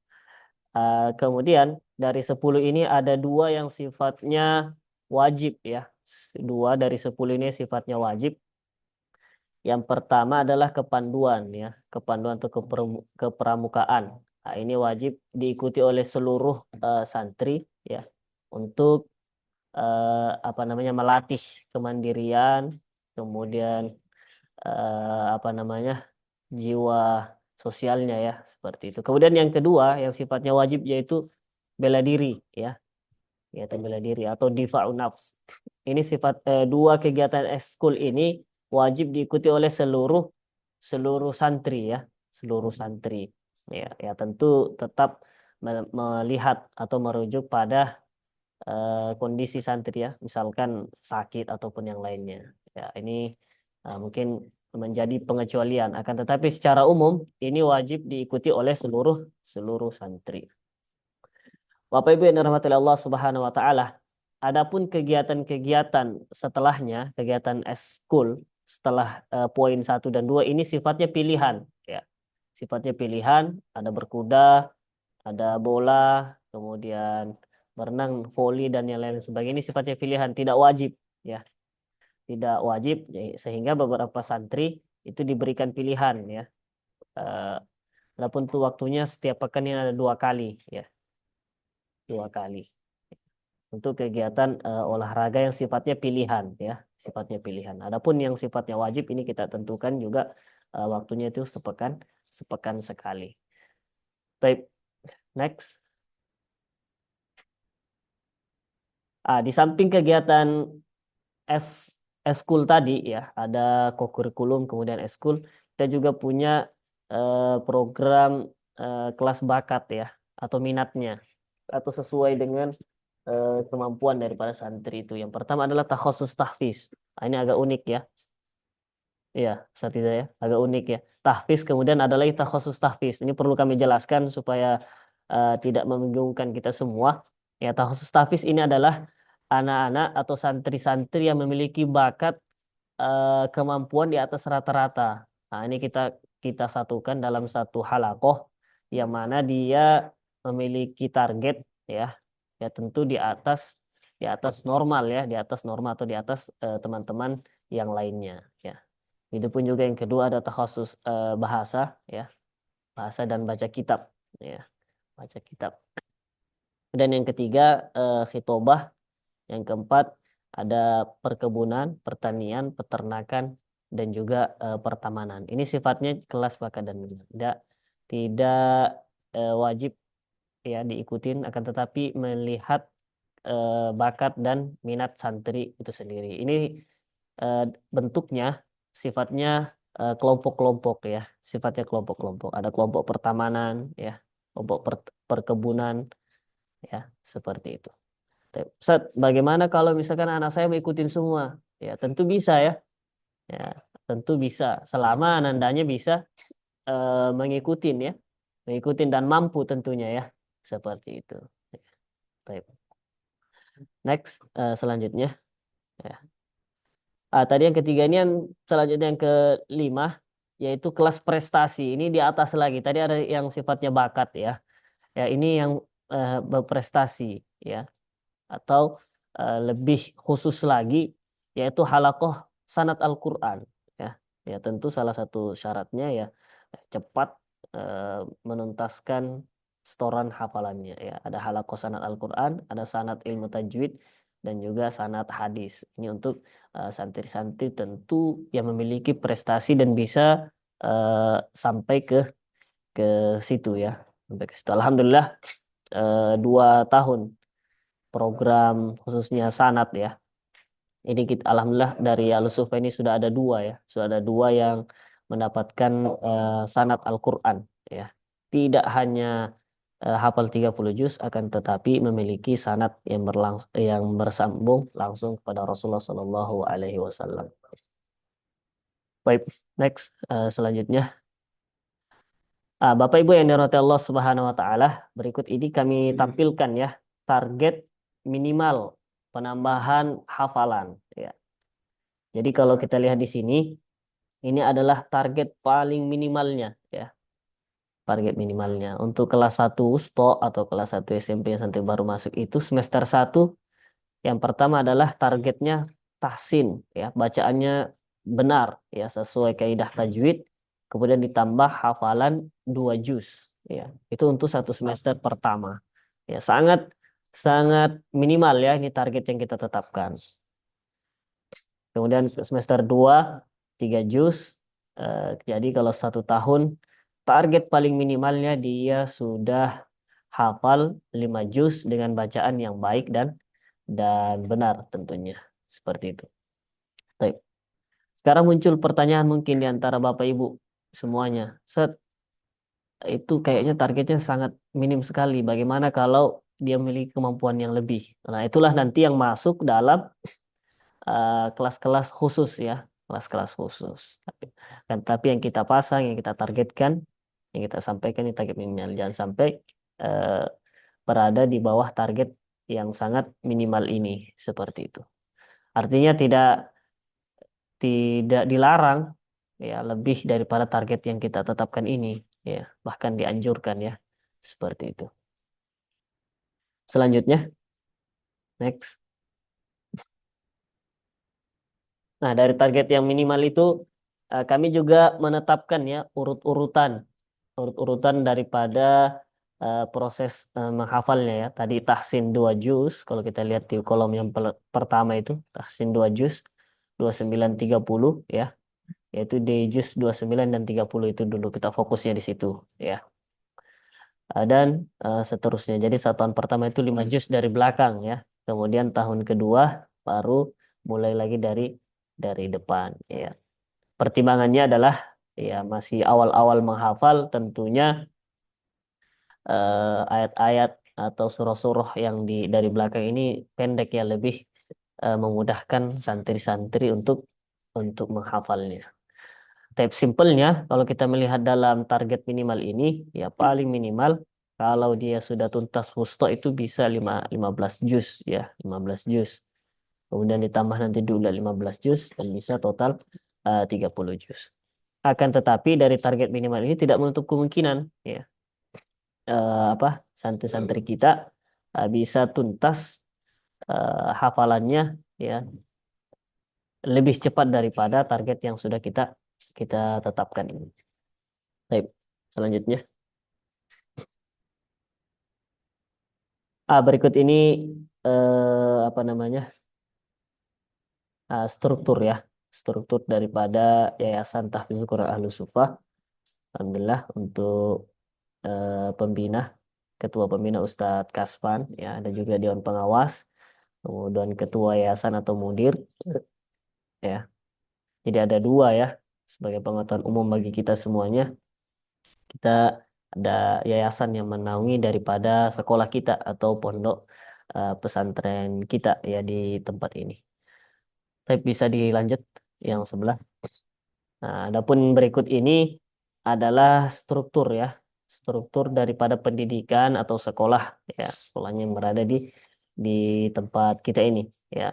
Kemudian dari 10 ini ada 2 yang sifatnya wajib ya. 2 dari 10 ini sifatnya wajib. Yang pertama adalah kepanduan ya, kepanduan atau kepramukaan. Nah, ini wajib diikuti oleh seluruh santri ya, untuk melatih kemandirian, kemudian jiwa sosialnya ya, seperti itu. Kemudian yang kedua yang sifatnya wajib yaitu bela diri ya, yaitu bela diri atau difa'un nafs. Ini sifat 2 kegiatan ekskul ini wajib diikuti oleh seluruh santri ya, seluruh santri ya. Ya tentu tetap melihat atau merujuk pada kondisi santri ya, misalkan sakit ataupun yang lainnya ya. Ini mungkin menjadi pengecualian, akan tetapi secara umum ini wajib diikuti oleh seluruh santri. Bapak Ibu yang dirahmati Allah Subhanahu wa taala, adapun kegiatan-kegiatan setelahnya, kegiatan eskul setelah poin 1 dan 2 ini sifatnya pilihan ya. Sifatnya pilihan, ada berkuda, ada bola, kemudian berenang, voli dan yang lain sebagainya, ini sifatnya pilihan, tidak wajib ya. Tidak wajib ya, sehingga beberapa santri itu diberikan pilihan ya. Adapun tuh waktunya setiap pekan ini ada 2 kali ya. 2 kali. Untuk kegiatan olahraga yang sifatnya pilihan ya, sifatnya pilihan. Adapun yang sifatnya wajib ini kita tentukan juga waktunya itu sepekan sekali. Baik, next. Di samping kegiatan eskul tadi ya, ada kokurikulum kemudian eskul, kita juga punya program kelas bakat ya, atau minatnya, atau sesuai dengan kemampuan daripada santri itu. Yang pertama adalah takhusus tahfiz. Ini agak unik ya. Iya, saya agak unik ya. Tahfiz kemudian ada lagi takhusus tahfiz. Ini perlu kami jelaskan supaya tidak membingungkan kita semua. Ya, takhusus tahfiz ini adalah anak-anak atau santri-santri yang memiliki bakat kemampuan di atas rata-rata. Nah, ini kita satukan dalam satu halaqoh yang mana dia memiliki target ya, ya tentu di atas normal ya, di atas normal atau di atas teman-teman yang lainnya ya. Itu pun juga yang kedua ada takhasus bahasa ya, bahasa dan baca kitab ya, baca kitab. Dan yang ketiga khitobah, yang keempat ada perkebunan, pertanian, peternakan dan juga pertamanan. Ini sifatnya kelas bakat dan minat. Tidak wajib ya diikutin, akan tetapi melihat bakat dan minat santri itu sendiri. Ini bentuknya sifatnya kelompok-kelompok ya, sifatnya kelompok-kelompok. Ada kelompok pertamanan ya, kelompok perkebunan ya, seperti itu. Ustaz, bagaimana kalau misalkan anak saya mengikutin semua? Ya, tentu bisa ya. Ya, tentu bisa selama anandanya bisa mengikutin ya, mengikutin dan mampu tentunya ya, seperti itu. Baik. Next, selanjutnya. Ya. Tadi yang ketiga ini yang selanjutnya yang kelima yaitu kelas prestasi. Ini di atas lagi. Tadi ada yang sifatnya bakat ya. Ya ini yang berprestasi ya. Atau lebih khusus lagi yaitu halaqoh sanad Al-Qur'an ya. Ya tentu salah satu syaratnya ya cepat menuntaskan setoran hafalannya ya. Ada halaqoh sanad Al-Qur'an, ada sanad ilmu tajwid dan juga sanad hadis. Ini untuk santri-santri tentu yang memiliki prestasi dan bisa sampai ke situ ya. Sampai ke situ. Alhamdulillah 2 tahun program khususnya sanad ya. Ini kita alhamdulillah dari Al-Sufa ini sudah ada 2 ya. Sudah ada 2 yang mendapatkan sanad Al-Qur'an ya. Tidak hanya hafal 30 juz akan tetapi memiliki sanad yang bersambung langsung kepada Rasulullah Shallallahu alaihi wasallam. Baik, next selanjutnya. Bapak Ibu yang dirahmati Allah Subhanahu wa taala, berikut ini kami tampilkan ya target minimal penambahan hafalan ya. Jadi kalau kita lihat di sini ini adalah target paling minimalnya ya. Target minimalnya untuk kelas 1 USTO atau kelas 1 SMP yang santri baru masuk itu semester 1 yang pertama adalah targetnya tahsin ya, bacaannya benar ya sesuai kaidah tajwid, kemudian ditambah hafalan 2 juz ya. Itu untuk 1 semester pertama. Ya, sangat minimal ya ini target yang kita tetapkan. Kemudian semester 2 3 juz. Jadi kalau 1 tahun target paling minimalnya dia sudah hafal 5 juz dengan bacaan yang baik dan benar tentunya. Seperti itu. Baik. Sekarang muncul pertanyaan mungkin di antara Bapak Ibu semuanya. Itu kayaknya targetnya sangat minim sekali. Bagaimana kalau dia memiliki kemampuan yang lebih? Nah, itulah nanti yang masuk dalam kelas-kelas khusus ya. Kelas-kelas khusus. Tapi yang kita pasang, yang kita targetkan, yang kita sampaikan ini target minimal. Jangan sampai berada di bawah target yang sangat minimal ini. Seperti itu. Artinya tidak dilarang ya lebih daripada target yang kita tetapkan ini ya, bahkan dianjurkan ya. Seperti itu. Selanjutnya next. Nah, dari target yang minimal itu kami juga menetapkan ya urut-urutan daripada proses menghafalnya ya. Tadi tahsin 2 juz, kalau kita lihat di kolom yang pertama itu tahsin 2 juz 29 30 ya. Yaitu di juz 29 dan 30 itu dulu kita fokusnya di situ ya. Dan seterusnya. Jadi tahun pertama itu 5 juz dari belakang ya. Kemudian tahun kedua baru mulai lagi dari depan ya. Pertimbangannya adalah ya masih awal-awal menghafal tentunya ayat-ayat atau surah-surah yang dari belakang ini pendek ya, lebih memudahkan santri-santri untuk menghafalnya. Tapi simpelnya kalau kita melihat dalam target minimal ini ya paling minimal kalau dia sudah tuntas wusta itu bisa 15 juz ya, 15 juz. Kemudian ditambah nanti dulu 15 juz dan bisa total 30 juz. Akan tetapi dari target minimal ini tidak menutup kemungkinan ya santri-santri kita bisa tuntas hafalannya ya lebih cepat daripada target yang sudah kita kita tetapkan ini. Baik, selanjutnya. Berikut ini apa namanya struktur ya, struktur daripada Yayasan Tahfidzul Quran Ahlus Sufah. Alhamdulillah untuk pembina, ketua pembina Ustadz Kaspan, ya ada juga Dewan Pengawas, kemudian ketua yayasan atau mudir, ya. Jadi ada dua ya, sebagai pengetahuan umum bagi kita semuanya. Kita ada yayasan yang menaungi daripada sekolah kita atau pondok pesantren kita ya di tempat ini. Tapi bisa dilanjut yang sebelah. Nah, adapun berikut ini adalah struktur ya, struktur daripada pendidikan atau sekolah ya, sekolahnya yang berada di tempat kita ini ya,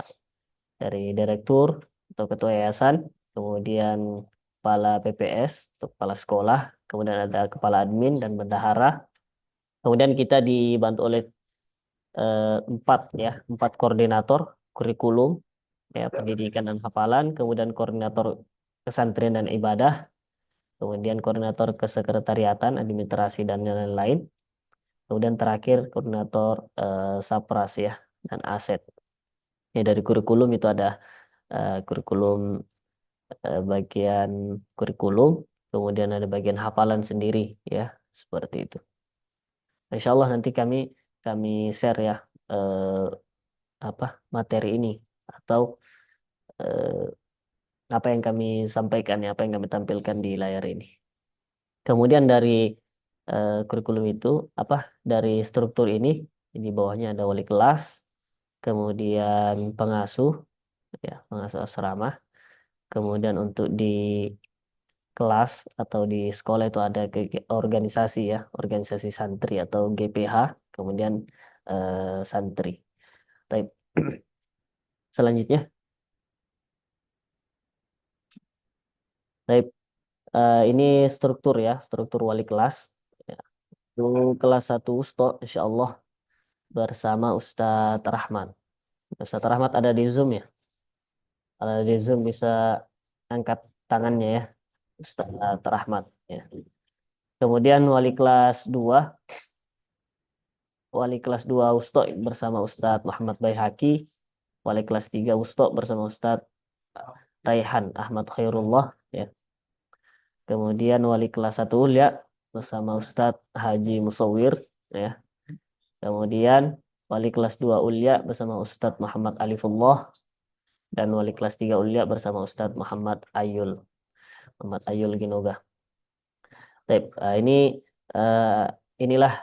dari direktur atau ketua yayasan, kemudian kepala PPS atau kepala sekolah, kemudian ada kepala admin dan bendahara. Kemudian kita dibantu oleh empat koordinator kurikulum ya, pendidikan dan hafalan, kemudian koordinator pesantren dan ibadah, kemudian koordinator kesekretariatan, administrasi dan lain-lain. Kemudian terakhir koordinator Sapras ya dan aset. Ya dari kurikulum itu ada kurikulum bagian kurikulum, kemudian ada bagian hafalan sendiri ya, seperti itu. Insya Allah nanti kami share ya materi ini atau apa yang kami sampaikan ya, apa yang kami tampilkan di layar ini. Kemudian dari kurikulum itu dari struktur ini di bawahnya ada wali kelas, kemudian pengasuh ya, pengasuh asrama. Kemudian untuk di kelas atau di sekolah itu ada organisasi ya, organisasi santri atau GPH, kemudian santri. Baik. Selanjutnya, baik, ini struktur ya, struktur wali kelas. Ya. Untuk kelas 1 Ustaz, insya Allah bersama Ustadz Rahmat. Ustadz Rahmat ada di Zoom ya? Ada di Zoom bisa angkat tangannya ya, Ustadz Rahmat. Ya. Kemudian wali kelas 2 Ustadz bersama Ustadz Muhammad Baihaqi, wali kelas 3 Ustadz bersama Ustadz Raihan Ahmad Khairullah ya. Kemudian wali kelas 1 Ulya bersama Ustadz Haji Musawir ya. Kemudian wali kelas 2 Ulya bersama Ustadz Muhammad Alifullah dan wali kelas 3 Ulya bersama Ustadz Muhammad Ayul Ginoga. Baik, inilah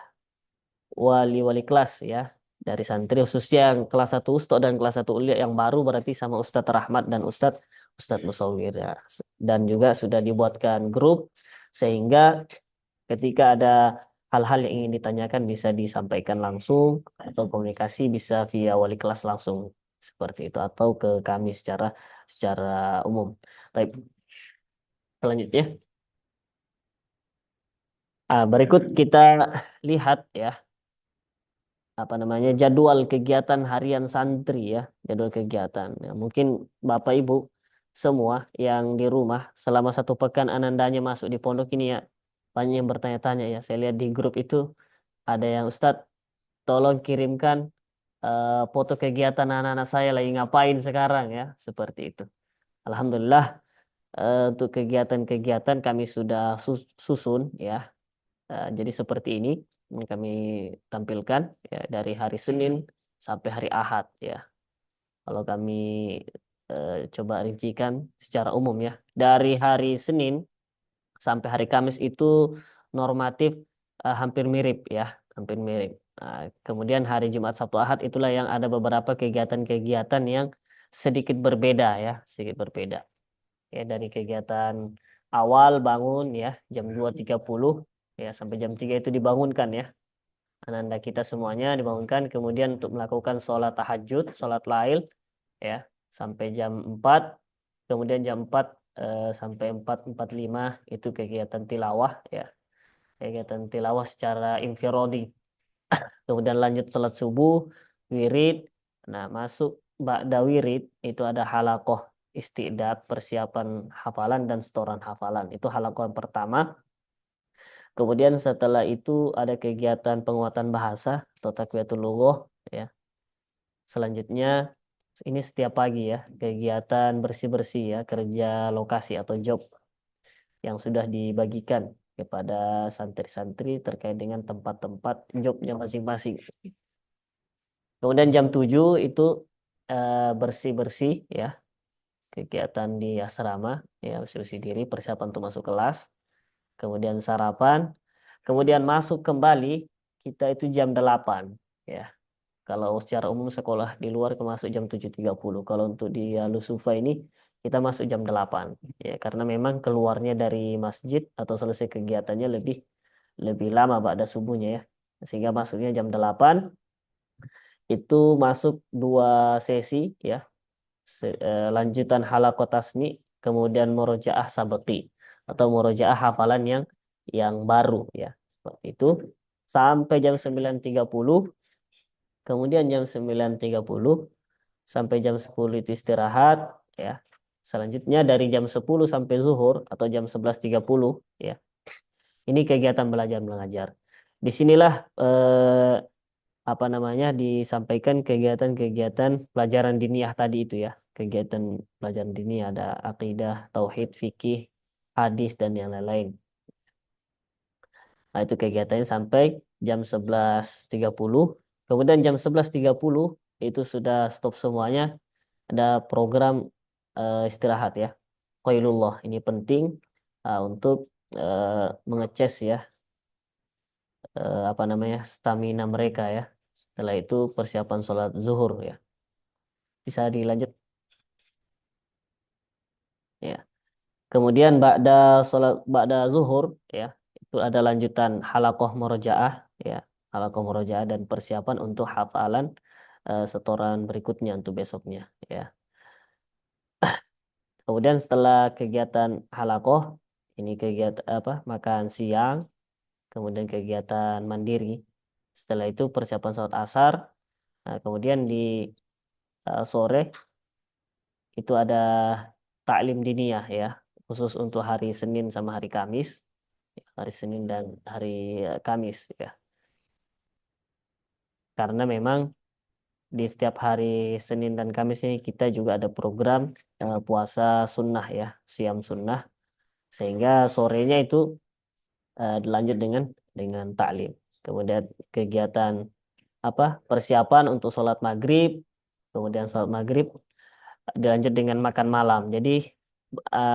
wali-wali kelas ya dari santri khususnya yang kelas 1 Ustadz dan kelas 1 Ulia yang baru berarti sama Ustadz Rahmat dan Ustadz Musawir ya. Dan juga sudah dibuatkan grup sehingga ketika ada hal-hal yang ingin ditanyakan bisa disampaikan langsung atau komunikasi bisa via wali kelas langsung seperti itu atau ke kami secara umum. Baik. Selanjutnya berikut kita lihat ya jadwal kegiatan harian santri ya, jadwal kegiatan ya, mungkin Bapak Ibu semua yang di rumah selama 1 pekan anandanya masuk di pondok ini ya, banyak yang bertanya-tanya ya, saya lihat di grup itu ada yang Ustadz tolong kirimkan foto kegiatan anak-anak saya lagi ngapain sekarang ya, seperti itu. Alhamdulillah untuk kegiatan-kegiatan kami sudah susun ya. Jadi seperti ini yang kami tampilkan ya, dari hari Senin sampai hari Ahad ya. Kalau kami coba rincikan secara umum ya, dari hari Senin sampai hari Kamis itu normatif hampir mirip ya, hampir mirip. Kemudian hari Jumat, Sabtu, Ahad itulah yang ada beberapa kegiatan-kegiatan yang sedikit berbeda ya, sedikit berbeda. Ya dari kegiatan awal bangun ya jam 2.30 ya sampai jam 3 itu dibangunkan ya. Ananda kita semuanya dibangunkan, kemudian untuk melakukan sholat tahajud, sholat lail ya sampai jam 4. Kemudian jam 4 sampai 4:45 itu kegiatan tilawah ya. Kegiatan tilawah secara infiradi. Kemudian lanjut salat subuh, wirid. Nah, masuk ba'da wirid itu ada halaqah istidad, persiapan hafalan dan setoran hafalan. Itu halaqah yang pertama. Kemudian setelah itu ada kegiatan penguatan bahasa atau takwiyatul lughah ya. Selanjutnya ini setiap pagi ya, kegiatan bersih-bersih ya, kerja lokasi atau job yang sudah dibagikan kepada santri-santri terkait dengan tempat-tempat jobnya masing-masing. Kemudian jam 7 itu bersih-bersih ya, kegiatan di asrama ya, bersih-bersih diri, persiapan untuk masuk kelas. Kemudian sarapan, kemudian masuk kembali kita itu jam 8 ya. Kalau secara umum sekolah di luar masuk jam 7.30. Kalau untuk di Lusufa ini kita masuk jam 8 ya, karena memang keluarnya dari masjid atau selesai kegiatannya lebih lama pada subuhnya ya. Sehingga masuknya jam 8 itu masuk 2 sesi ya. Lanjutan halaqah tasmi, kemudian murojaah sabaqi atau murojaah hafalan yang baru ya. Seperti itu sampai jam 9.30. Kemudian jam 9.30 sampai jam 10 itu istirahat ya. Selanjutnya dari jam 10 sampai zuhur atau jam 11.30 ya. Ini kegiatan belajar mengajar. Disinilah disampaikan kegiatan-kegiatan pelajaran diniyah tadi itu ya. Kegiatan pelajaran diniyah ada akidah, tauhid, fikih, hadis dan yang lain-lain. Nah, itu kegiatannya sampai jam 11.30. Kemudian jam 11.30 itu sudah stop semuanya. Ada program istirahat ya. Qailullah. Ini penting untuk mengecas ya stamina mereka ya. Setelah itu persiapan sholat zuhur ya. Bisa dilanjut. Ya. Kemudian ba'da zuhur ya, itu ada lanjutan halaqah murojaah ya. Halaqah murojaah dan persiapan untuk hafalan setoran berikutnya untuk besoknya ya. Kemudian setelah kegiatan halaqah, ini kegiatan makan siang, kemudian kegiatan mandiri. Setelah itu persiapan sholat asar. Nah, kemudian di sore itu ada taklim diniyah ya, khusus untuk hari Senin sama hari Kamis. Hari Senin dan hari Kamis ya. Karena memang di setiap hari Senin dan Kamis ini kita juga ada program puasa sunnah ya, siam sunnah. Sehingga sorenya itu dilanjut dengan taklim. Kemudian kegiatan persiapan untuk sholat maghrib. Kemudian sholat maghrib dilanjut dengan makan malam. Jadi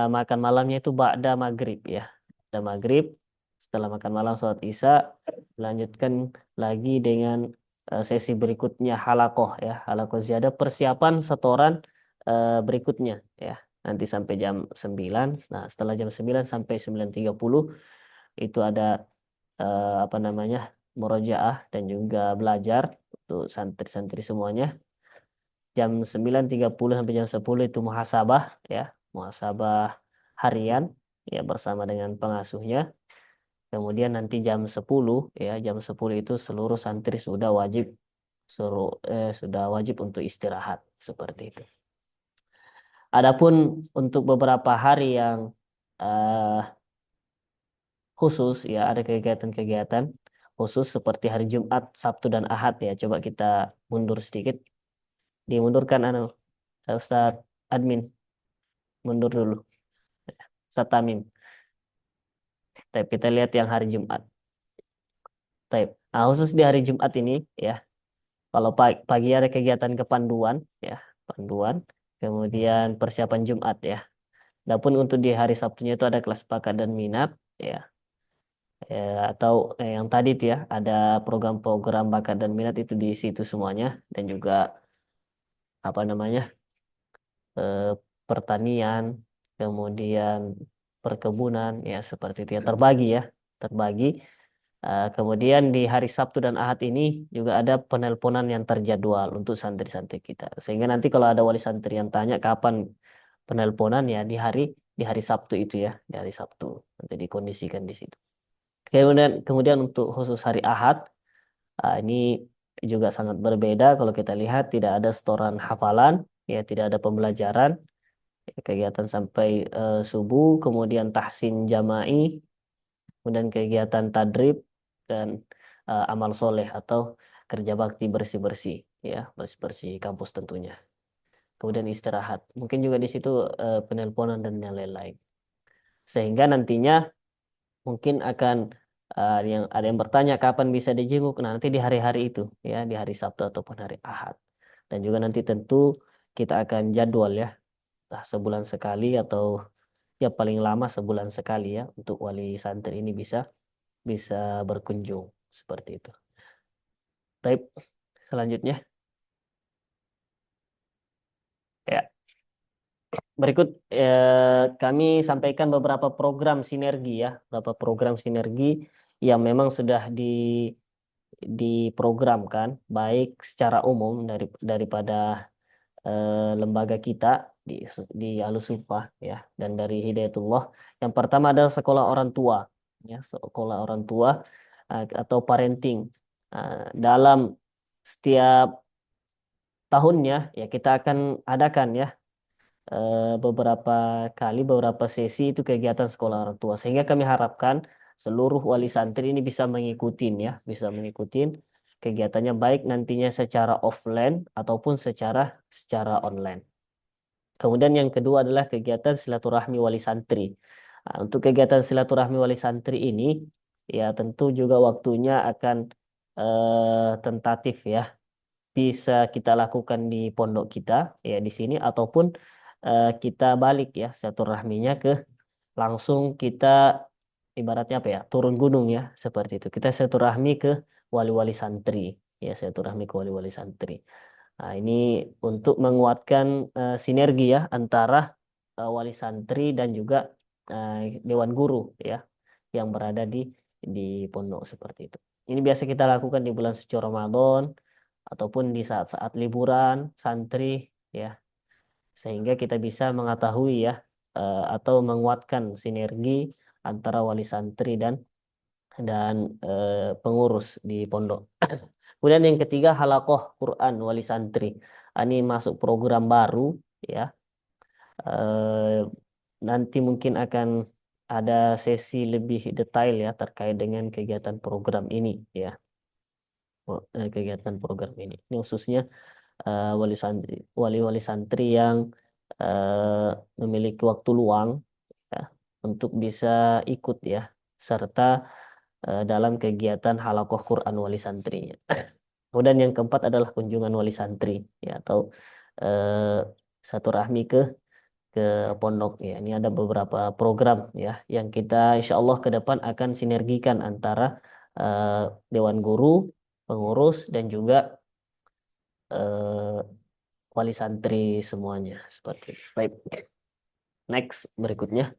makan malamnya itu ba'da maghrib ya. Ba'da maghrib, setelah makan malam sholat isya, lanjutkan lagi dengan sesi berikutnya halaqah ya. Halaqah ziyadah, persiapan setoran berikutnya ya. Nanti sampai jam 9. Nah, setelah jam 9 sampai 9.30 itu ada murojaah dan juga belajar untuk santri-santri semuanya. Jam 9.30 sampai jam 10 itu muhasabah ya, muhasabah harian ya bersama dengan pengasuhnya. Kemudian nanti jam 10 ya, jam 10 itu seluruh santri sudah wajib untuk istirahat seperti itu. Adapun untuk beberapa hari yang khusus ya, ada kegiatan-kegiatan khusus seperti hari Jumat, Sabtu dan Ahad ya. Coba kita mundur sedikit. Dimundurkan Ustadz admin. Mundur dulu. Ustadz Tamim. Baik, kita lihat yang hari Jumat. Baik. Nah, khusus di hari Jumat ini ya. Kalau pagi ada kegiatan kepanduan ya, panduan, kemudian persiapan Jumat ya. Adapun untuk di hari Sabtunya itu ada kelas bakat dan minat ya. Atau yang tadi itu ya, ada program-program bakat dan minat itu di situ semuanya, dan juga pertanian, kemudian perkebunan ya, seperti itu ya, terbagi. Kemudian di hari Sabtu dan Ahad ini juga ada penelponan yang terjadwal untuk santri-santri kita. Sehingga nanti kalau ada wali santri yang tanya kapan penelponan ya, di hari di hari Sabtu itu ya, di hari Sabtu nanti dikondisikan di situ. Kemudian untuk khusus hari Ahad, ini juga sangat berbeda. Kalau kita lihat tidak ada setoran hafalan, ya tidak ada pembelajaran, kegiatan sampai subuh, kemudian tahsin jama'i, kemudian kegiatan tadrib dan amal soleh atau kerja bakti bersih-bersih, ya bersih-bersih kampus tentunya. Kemudian istirahat, mungkin juga di situ penelponan dan yang lain-lain. Sehingga nantinya mungkin akan yang ada yang bertanya kapan bisa dijenguk. Nah, nanti di hari-hari itu ya, di hari Sabtu ataupun hari Ahad. Dan juga nanti tentu kita akan jadwal ya, entah sebulan sekali atau ya paling lama sebulan sekali ya untuk wali santri ini bisa bisa berkunjung seperti itu. Baik, selanjutnya ya. Berikut kami sampaikan beberapa program sinergi ya, beberapa program sinergi yang memang sudah diprogramkan baik secara umum daripada lembaga kita di Alusufah ya dan dari Hidayatullah. Yang pertama adalah sekolah orang tua ya, sekolah orang tua atau parenting. Dalam setiap tahunnya ya kita akan adakan ya beberapa kali, beberapa sesi itu kegiatan sekolah orang tua. Sehingga kami harapkan seluruh wali santri ini bisa mengikuti ya, bisa mengikuti kegiatannya baik nantinya secara offline ataupun secara online. Kemudian yang kedua adalah kegiatan silaturahmi wali santri. Nah, untuk kegiatan silaturahmi wali santri ini, ya tentu juga waktunya akan tentatif ya, bisa kita lakukan di pondok kita ya di sini ataupun kita balik ya silaturahminya ke langsung kita ibaratnya apa ya turun gunung ya seperti itu kita silaturahmi ke wali-wali santri ya silaturahmi ke wali-wali santri. Nah, ini untuk menguatkan sinergi ya antara wali santri dan juga eh, dewan guru ya yang berada di pondok seperti itu. Ini biasa kita lakukan di bulan suci Ramadan ataupun di saat-saat liburan santri ya sehingga kita bisa mengetahui ya atau menguatkan sinergi antara wali santri dan pengurus di pondok. Kemudian yang ketiga halakoh Quran wali santri. Ini masuk program baru ya. Eh, Nanti mungkin akan ada sesi lebih detail ya terkait dengan kegiatan program ini ya. Kegiatan program ini. Ini khususnya wali-wali santri yang memiliki waktu luang ya, untuk bisa ikut ya serta dalam kegiatan halakoh Quran wali santri. Kemudian yang keempat adalah kunjungan wali santri ya atau eh, satu rahmi ke pondok ya. Ini ada beberapa program ya yang kita insya Allah ke depan akan sinergikan antara eh, dewan guru, pengurus dan juga eh, wali santri semuanya seperti itu. Baik. Next berikutnya.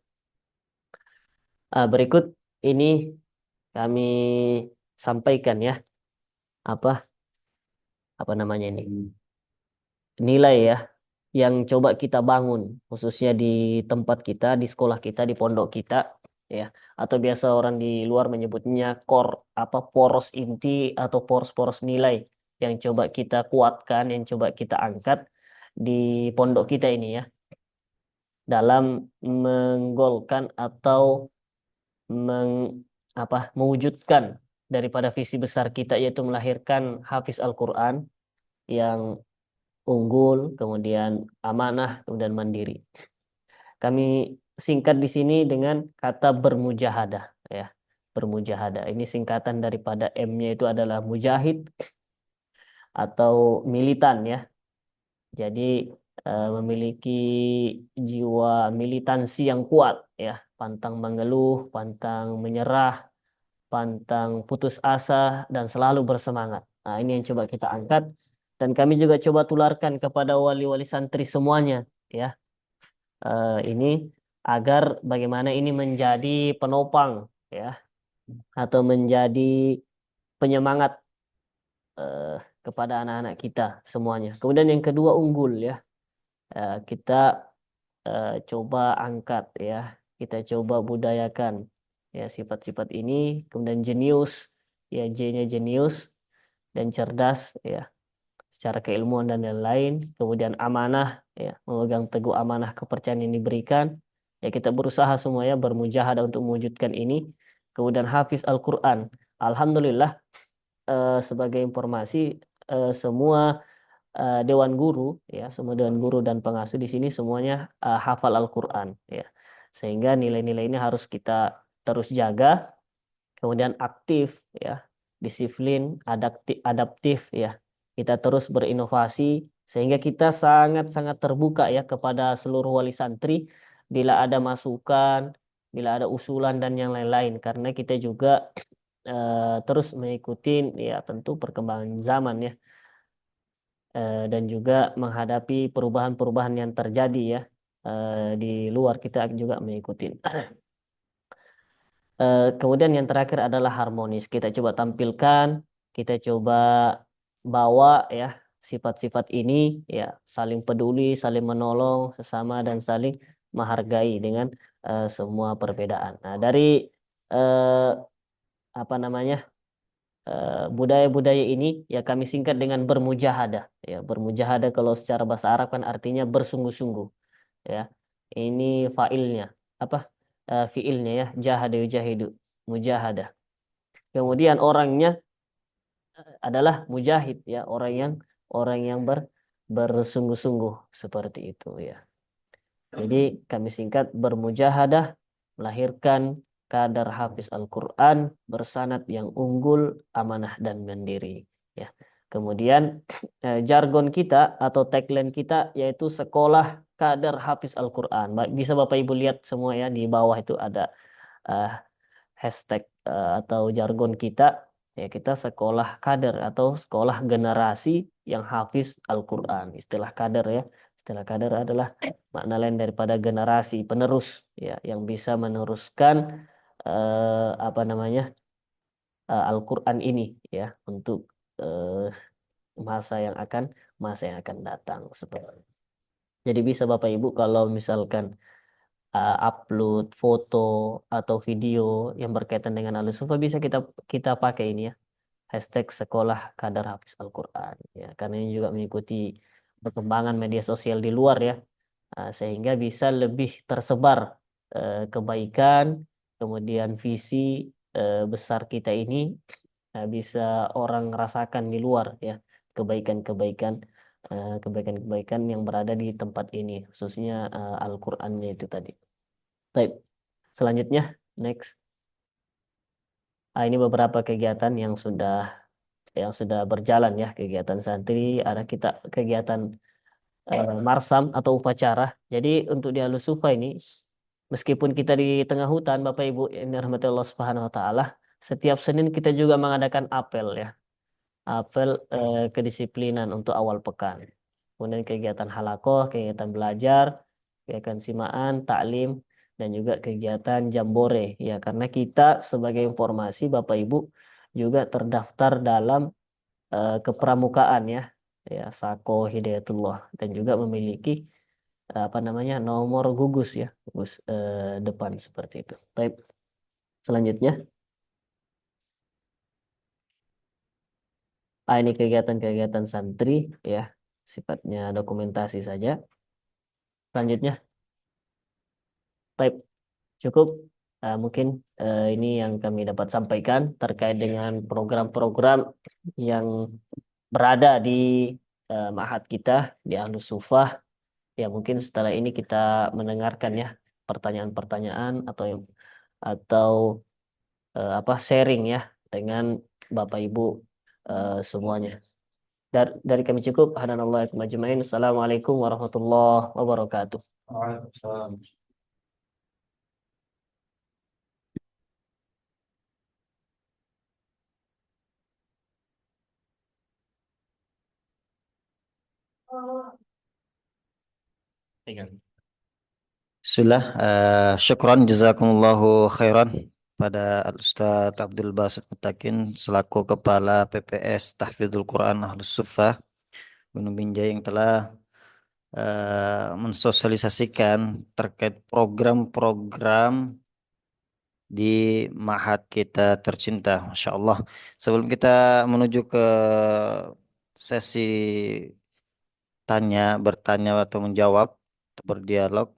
Berikut ini kami sampaikan ya apa apa namanya ini nilai ya yang coba kita bangun khususnya di tempat kita, di sekolah kita, di pondok kita ya atau biasa orang di luar menyebutnya core apa poros inti atau poros-poros nilai yang coba kita kuatkan, yang coba kita angkat di pondok kita ini ya dalam menggolkan atau meng, mewujudkan daripada visi besar kita yaitu melahirkan hafiz Al-Quran yang unggul, kemudian amanah, kemudian mandiri. Kami singkat di sini dengan kata bermujahadah ya. Bermujahadah. Ini singkatan daripada M-nya itu adalah mujahid atau militan ya. Jadi memiliki jiwa militansi yang kuat ya, pantang mengeluh, pantang menyerah, pantang putus asa dan selalu bersemangat. Nah, ini yang coba kita angkat dan kami juga coba tularkan kepada wali-wali santri semuanya ya. Ini agar bagaimana ini menjadi penopang ya atau menjadi penyemangat eh, kepada anak-anak kita semuanya. Kemudian yang kedua unggul ya. Kita coba angkat ya, kita coba budayakan ya sifat-sifat ini. Kemudian jenius, ya J-nya jenius dan cerdas ya secara keilmuan dan lain-lain. Kemudian amanah ya, memegang teguh amanah kepercayaan yang diberikan. Ya kita berusaha semuanya bermujahadah untuk mewujudkan ini. Kemudian hafiz Al-Qur'an. Alhamdulillah, sebagai informasi, semua dewan guru ya, semua dewan guru dan pengasuh di sini semuanya hafal Al-Qur'an ya. Sehingga nilai-nilai ini harus kita terus jaga. Kemudian aktif ya, disiplin, adaptif ya. Kita terus berinovasi sehingga kita sangat-sangat terbuka ya kepada seluruh wali santri bila ada masukan, bila ada usulan dan yang lain-lain, karena kita juga terus mengikuti ya tentu perkembangan zaman ya, dan juga menghadapi perubahan-perubahan yang terjadi ya, di luar, kita juga mengikuti. Kemudian yang terakhir adalah harmonis. Kita coba tampilkan, kita coba bawa ya sifat-sifat ini ya, saling peduli, saling menolong sesama dan saling menghargai dengan semua perbedaan. Nah, dari eh, apa namanya budaya-budaya ini ya kami singkat dengan bermujahadah. Ya, bermujahadah kalau secara bahasa Arab kan artinya bersungguh-sungguh ya. Ini failnya apa? Fiilnya ya, jahada yujahidu, mujahadah. Kemudian orangnya adalah mujahid ya, orang yang bersungguh-sungguh seperti itu ya. Jadi kami singkat bermujahadah melahirkan kadar hafiz Al-Qur'an bersanad yang unggul, amanah dan mandiri ya. Kemudian jargon kita atau tagline kita yaitu sekolah kadar hafiz Al-Qur'an. Bisa Bapak Ibu lihat semua ya, di bawah itu ada eh, hashtag atau jargon kita ya, kita sekolah kader atau sekolah generasi yang hafiz Al-Qur'an. Istilah kader ya, istilah kader adalah makna lain daripada generasi, penerus ya, yang bisa meneruskan apa namanya Al-Qur'an ini ya untuk eh, masa yang akan datang seperti. Jadi bisa Bapak Ibu kalau misalkan upload foto atau video yang berkaitan dengan Al-Sufa, bisa kita kita pakai ini ya, hashtag sekolah kadar hafiz Al-Qur'an ya, karena ini juga mengikuti perkembangan media sosial di luar ya. Sehingga bisa lebih tersebar kebaikan, kemudian visi besar kita ini bisa orang rasakan di luar ya, kebaikan-kebaikan kebaikan-kebaikan yang berada di tempat ini, khususnya Al-Qur'annya itu tadi. Baik, selanjutnya next. Ini beberapa kegiatan yang sudah berjalan ya, kegiatan santri, ada kita kegiatan marsam atau upacara. Jadi untuk di Al-Sufa ini, meskipun kita di tengah hutan, Bapak Ibu yang dirahmati Allah Subhanahu wa taala, setiap Senin kita juga mengadakan apel ya. Apel kedisiplinan untuk awal pekan. Kemudian kegiatan halakoh, kegiatan belajar, kegiatan simaan, taklim, dan juga kegiatan jambore ya, karena kita sebagai informasi Bapak Ibu juga terdaftar dalam kepramukaan ya, ya Sako Hidayatullah, dan juga memiliki apa namanya nomor gugus ya, gugus depan seperti itu. Baik, selanjutnya ini kegiatan-kegiatan santri ya, sifatnya dokumentasi saja. Selanjutnya, baik, cukup. Mungkin ini yang kami dapat sampaikan terkait dengan program-program yang berada di ma'had kita di Ahlus Sufah. Ya, mungkin setelah ini kita mendengarkan ya pertanyaan-pertanyaan atau apa sharing ya dengan Bapak Ibu semuanya. Dari kami cukup. Hadanallahu ajmain. Assalamualaikum warahmatullahi wabarakatuh. Bismillah, syukran jazakumullahu khairan pada Al-Ustaz Abdul Basit Mutakin selaku Kepala PPS Tahfidzul Quran Ahlus Suffah Gunung Binjai yang telah mensosialisasikan terkait program-program di Ma'had kita tercinta, Masya Allah. Sebelum kita menuju ke sesi bertanya atau menjawab, atau berdialog,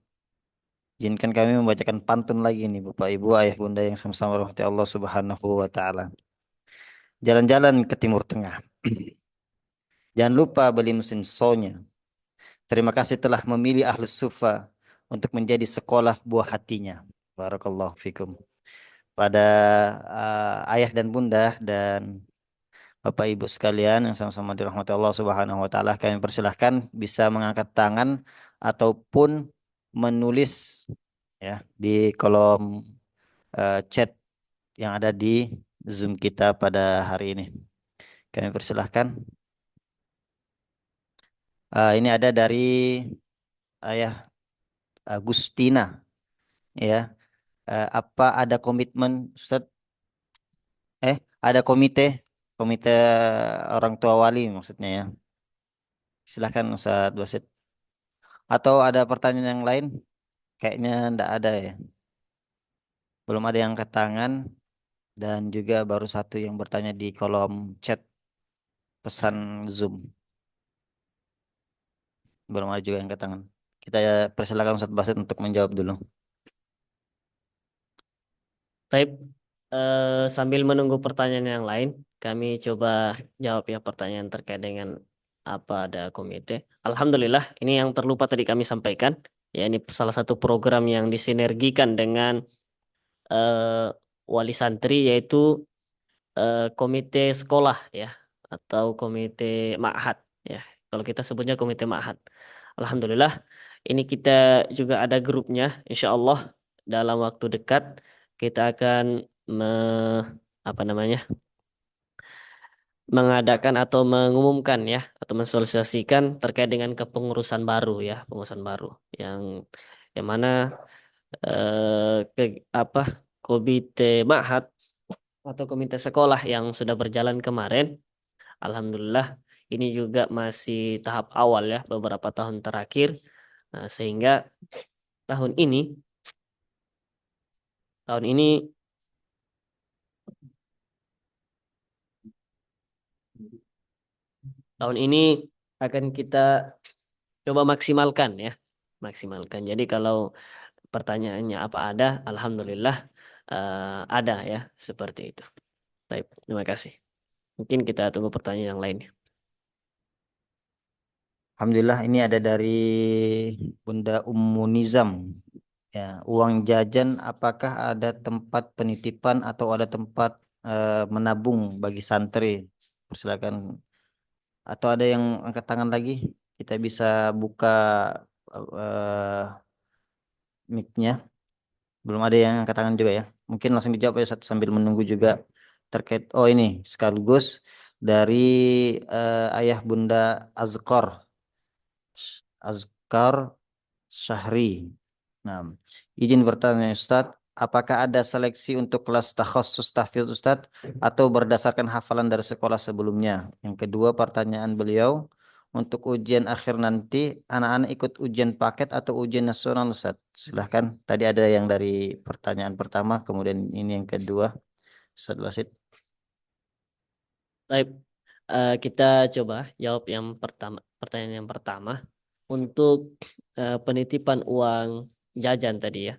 izinkan kami membacakan pantun lagi nih, Bapak Ibu, Ayah Bunda yang sama-sama rahmati Allah Subhanahu wa Ta'ala. Jalan-jalan ke Timur Tengah. Jangan lupa beli mesin sonya. Terima kasih telah memilih Ahlus Sufa untuk menjadi sekolah buah hatinya. Barakallahu fikum. Pada ayah dan bunda dan Bapak Ibu sekalian yang sama-sama dirahmati Allah Subhanahu wa taala, kami persilahkan bisa mengangkat tangan ataupun menulis ya di kolom chat yang ada di Zoom kita pada hari ini. Kami persilahkan. Ini ada dari Ayah Agustina ya. Apa ada komitmen Ustaz? Ada komite orang tua wali maksudnya ya. Silahkan Ustaz Wasid. Atau ada pertanyaan yang lain? Kayaknya enggak ada ya. Belum ada yang angkat tangan dan juga baru satu yang bertanya di kolom chat pesan Zoom. Belum ada juga yang angkat tangan. Kita persilakan Ustaz Basit untuk menjawab dulu. Taib, sambil menunggu pertanyaan yang lain, kami coba jawab ya pertanyaan terkait dengan apa ada komite. Alhamdulillah, ini yang terlupa tadi kami sampaikan. Ya, ini salah satu program yang disinergikan dengan eh, wali santri, yaitu komite sekolah ya, atau komite ma'had ya. Kalau kita sebutnya komite ma'had. Alhamdulillah, ini kita juga ada grupnya. Insya Allah dalam waktu dekat kita akan apa namanya, mengadakan atau mengumumkan ya, atau mensosialisasikan terkait dengan kepengurusan baru ya, pengurusan baru yang mana ke apa, komite ma'had atau komite sekolah yang sudah berjalan kemarin. Alhamdulillah, ini juga masih tahap awal ya, beberapa tahun terakhir. Nah, sehingga tahun ini, tahun ini tahun ini akan kita coba maksimalkan ya, maksimalkan. Jadi kalau pertanyaannya apa ada, alhamdulillah ada ya, seperti itu. Baik, terima kasih. Mungkin kita tunggu pertanyaan yang lainnya. Alhamdulillah ini ada dari Bunda Ummu Nizam. Ya, uang jajan apakah ada tempat penitipan atau ada tempat menabung bagi santri? Persilakan. Atau ada yang angkat tangan lagi? Kita bisa buka eh, mic-nya. Belum ada yang angkat tangan juga ya. Mungkin langsung dijawab ya sambil menunggu juga terkait. Oh ini sekaligus dari ayah Bunda Azkar. Azkar Syahri. Nah, izin bertanya Ustadz, apakah ada seleksi untuk kelas takhassus tahfidz Ustadz atau berdasarkan hafalan dari sekolah sebelumnya? Yang kedua, pertanyaan beliau, untuk ujian akhir nanti anak-anak ikut ujian paket atau ujian nasional Ustadz? Silahkan. Tadi ada yang dari pertanyaan pertama, kemudian ini yang kedua. Ustadz Wasid. Baik, kita coba jawab yang pertama, pertanyaan yang pertama untuk penitipan uang jajan tadi ya.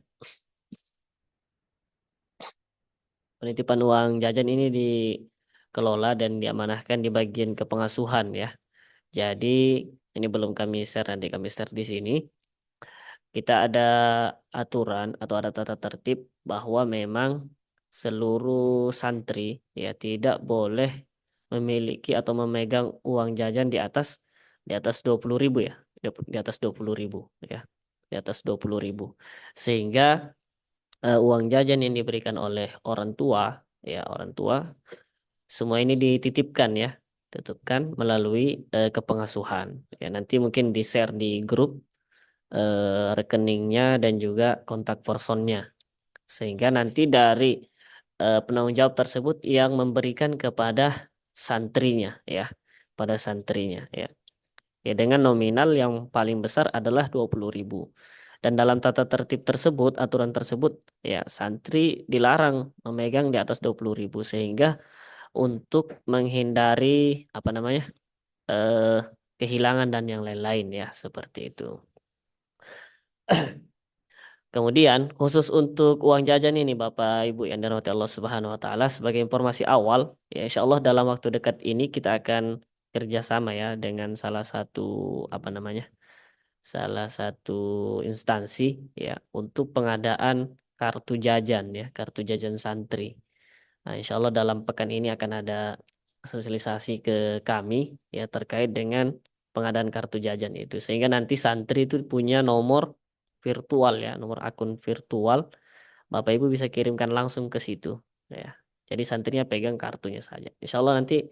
Penitipan uang jajan ini dikelola dan diamanahkan di bagian kepengasuhan ya. Jadi ini belum kami share, nanti kami share di sini. Kita ada aturan atau ada tata tertib bahwa memang seluruh santri ya tidak boleh memiliki atau memegang uang jajan di atas 20.000 ya, di atas 20.000 ya, di atas 20.000, sehingga uang jajan yang diberikan oleh orang tua ya, orang tua semua ini dititipkan ya, dititipkan melalui kepengasuhan ya. Nanti mungkin di share di grup rekeningnya dan juga kontak personnya, sehingga nanti dari penanggung jawab tersebut yang memberikan kepada santrinya ya, pada santrinya ya. Ya, dengan nominal yang paling besar adalah 20.000. Dan dalam tata tertib tersebut, aturan tersebut, ya santri dilarang memegang di atas 20.000 sehingga untuk menghindari apa namanya eh, kehilangan dan yang lain-lain ya seperti itu. Kemudian khusus untuk uang jajan ini Bapak Ibu yang dirahmati Allah Subhanahu wa taala sebagai informasi awal ya insya Allah dalam waktu dekat ini kita akan kerjasama ya dengan salah satu apa namanya salah satu instansi ya untuk pengadaan kartu jajan ya kartu jajan santri. Nah, insya Allah dalam pekan ini akan ada sosialisasi ke kami ya terkait dengan pengadaan kartu jajan itu. Sehingga nanti santri itu punya nomor virtual ya, nomor akun virtual. Bapak Ibu bisa kirimkan langsung ke situ ya. Jadi santrinya pegang kartunya saja. Insya Allah nanti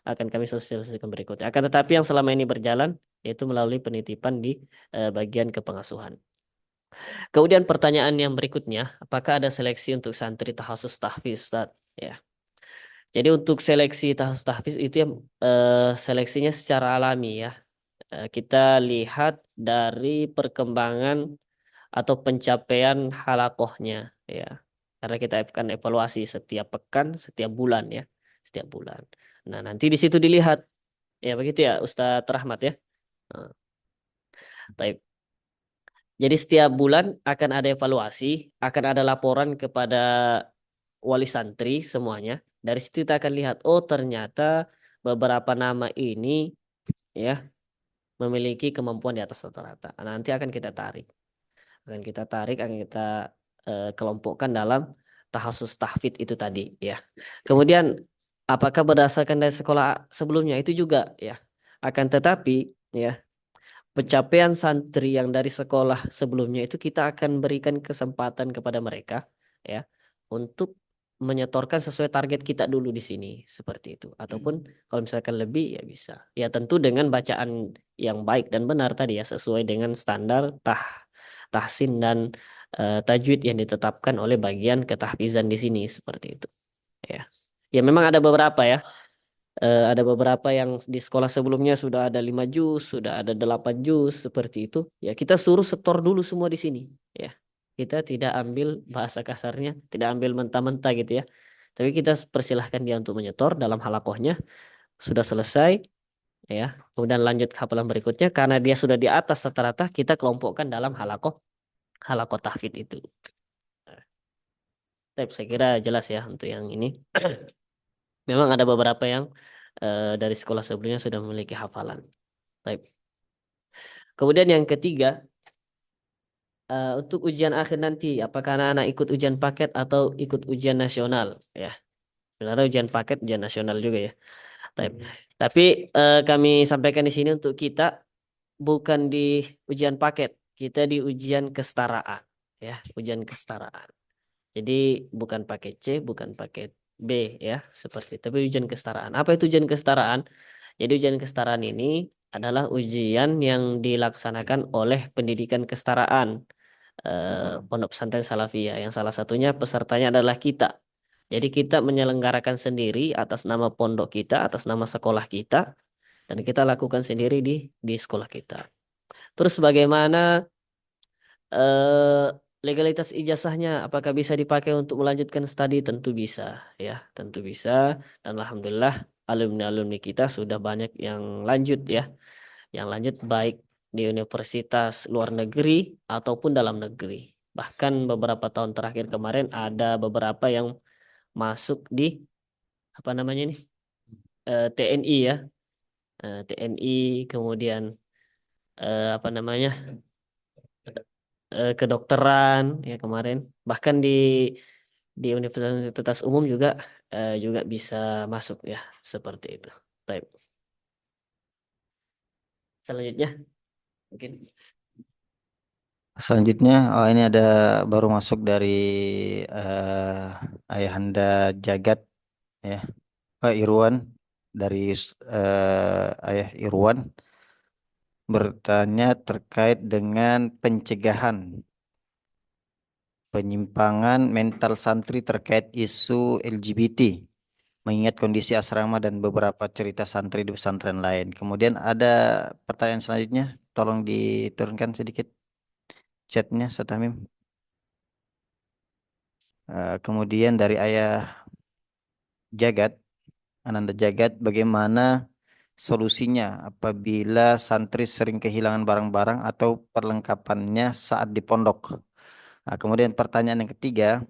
akan kami sosialisasikan berikutnya. Akan tetapi yang selama ini berjalan yaitu melalui penitipan di bagian kepengasuhan. Kemudian pertanyaan yang berikutnya, apakah ada seleksi untuk santri tahasus tahfiz, Ustaz? Ya. Jadi untuk seleksi tahasus tahfiz itu yang seleksinya secara alami ya. Kita lihat dari perkembangan atau pencapaian halakohnya ya. Karena kita akan evaluasi setiap pekan, setiap bulan ya, setiap bulan. Nah, nanti di situ dilihat ya begitu ya Ustadz Rahmat ya. Nah, baik. Jadi setiap bulan akan ada evaluasi, akan ada laporan kepada wali santri semuanya. Dari situ kita akan lihat, oh ternyata beberapa nama ini ya memiliki kemampuan di atas rata-rata. Nah, nanti akan kita kelompokkan dalam tahasus tahfidz itu tadi ya. Kemudian apakah berdasarkan dari sekolah sebelumnya itu juga ya. Akan tetapi ya pencapaian santri yang dari sekolah sebelumnya itu kita akan berikan kesempatan kepada mereka ya untuk menyetorkan sesuai target kita dulu di sini seperti itu ataupun kalau misalkan lebih ya bisa ya tentu dengan bacaan yang baik dan benar tadi ya sesuai dengan standar tahsin dan tajwid yang ditetapkan oleh bagian ketahfizan di sini seperti itu ya ya memang ada beberapa ya. Ada beberapa yang di sekolah sebelumnya sudah ada 5 juz, sudah ada 8 juz seperti itu. Ya, kita suruh setor dulu semua di sini, ya. Kita tidak ambil bahasa kasarnya, tidak ambil mentah-mentah gitu ya. Tapi kita persilahkan dia untuk menyetor dalam halakohnya. Sudah selesai, ya. Kemudian lanjut ke hafalan berikutnya karena dia sudah di atas rata-rata, kita kelompokkan dalam halakoh tahfidz itu. Tapi saya kira jelas ya untuk yang ini. Memang ada beberapa yang dari sekolah sebelumnya sudah memiliki hafalan. Baik. Kemudian yang ketiga, untuk ujian akhir nanti, apakah anak-anak ikut ujian paket atau ikut ujian nasional? Ya, sebenarnya ujian paket, ujian nasional juga ya. Baik. Tapi kami sampaikan di sini untuk kita bukan di ujian paket, kita di ujian kesetaraan, ya, ujian kesetaraan. Jadi bukan paket C, bukan paket B ya, seperti itu. Tapi ujian kesetaraan. Apa itu ujian kesetaraan? Jadi ujian kesetaraan ini adalah ujian yang dilaksanakan oleh pendidikan kesetaraan Pondok Pesantren Salafiyah yang salah satunya pesertanya adalah kita. Jadi kita menyelenggarakan sendiri atas nama pondok kita, atas nama sekolah kita dan kita lakukan sendiri di sekolah kita. Terus bagaimana eh, legalitas ijazahnya apakah bisa dipakai untuk melanjutkan studi? Tentu bisa ya, tentu bisa dan alhamdulillah alumni-alumni kita sudah banyak yang lanjut ya. Yang lanjut baik di universitas luar negeri ataupun dalam negeri. Bahkan beberapa tahun terakhir kemarin ada beberapa yang masuk di apa namanya nih? TNI ya. TNI kemudian apa namanya? Kedokteran ya kemarin bahkan di universitas-universitas umum juga bisa masuk ya seperti itu. Baik. Selanjutnya mungkin Selanjutnya, oh ini ada baru masuk dari Ayahanda Jagat ya, Irwan dari Ayah Irwan bertanya terkait dengan pencegahan penyimpangan mental santri terkait isu LGBT mengingat kondisi asrama dan beberapa cerita santri di pesantren lain. Kemudian ada pertanyaan selanjutnya, tolong diturunkan sedikit chatnya, Ustaz Hamim. Kemudian dari Ayah Jagat, Ananda Jagat, bagaimana solusinya apabila santri sering kehilangan barang-barang atau perlengkapannya saat di pondok? Nah, kemudian pertanyaan yang ketiga,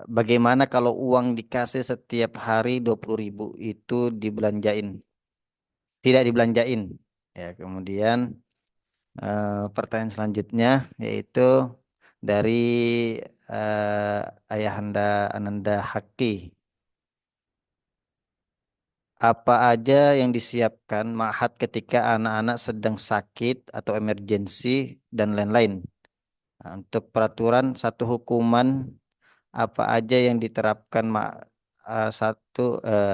bagaimana kalau uang dikasih setiap hari 20.000 itu dibelanjain, tidak dibelanjain? Ya, kemudian pertanyaan selanjutnya yaitu dari Ayahanda Ananda Haki. Apa aja yang disiapkan Ma'had ketika anak-anak sedang sakit atau emergensi dan lain-lain? Nah, untuk peraturan satu hukuman apa aja yang diterapkan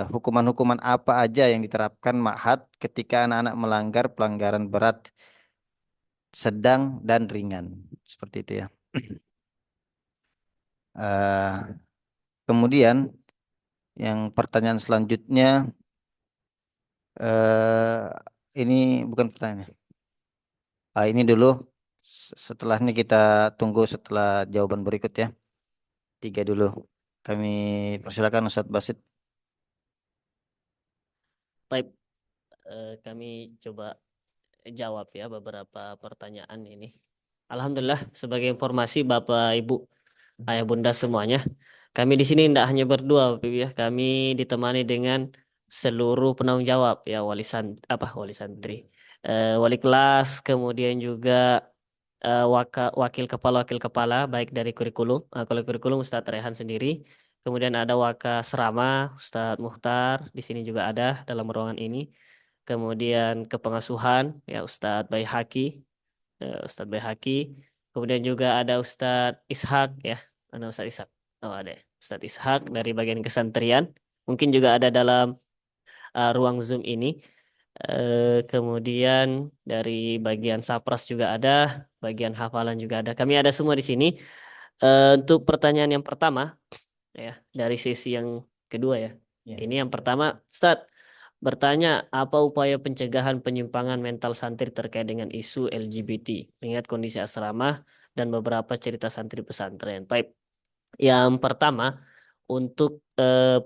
hukuman-hukuman apa aja yang diterapkan Ma'had ketika anak-anak melanggar pelanggaran berat, sedang dan ringan, seperti itu ya. Eh, Kemudian yang pertanyaan selanjutnya, eh ini bukan pertanyaan. Ini dulu. Setelah ini kita tunggu setelah jawaban berikut ya. Tiga dulu. Kami persilakan Ustadz Basit. Baik, kami coba jawab ya beberapa pertanyaan ini. Alhamdulillah, sebagai informasi Bapak Ibu, Ayah Bunda semuanya, kami di sini tidak hanya berdua, Bapak Ibu ya. Kami ditemani dengan seluruh penanggung jawab ya, wali santri, wali kelas, kemudian juga wakil kepala baik dari kurikulum, kalau kurikulum Ustadz Rehan sendiri, kemudian ada Wakasrama Ustadz Mukhtar di sini juga ada dalam ruangan ini, kemudian kepengasuhan ya Ustadz Baihaqi, kemudian juga ada Ustadz Ishak ya, ada Ustadz Ishak, oh ada ya, Ustadz Ishak dari bagian kesantrian, mungkin juga ada dalam ruang Zoom ini. Kemudian dari bagian Sapras juga ada, bagian hafalan juga ada. Kami ada semua di sini. Untuk pertanyaan yang pertama, ya dari sesi yang kedua ya. Ya. Ini yang pertama, Ustadz bertanya apa upaya pencegahan penyimpangan mental santri terkait dengan isu LGBT, mengingat kondisi asrama dan beberapa cerita santri pesantren. Baik, yang pertama untuk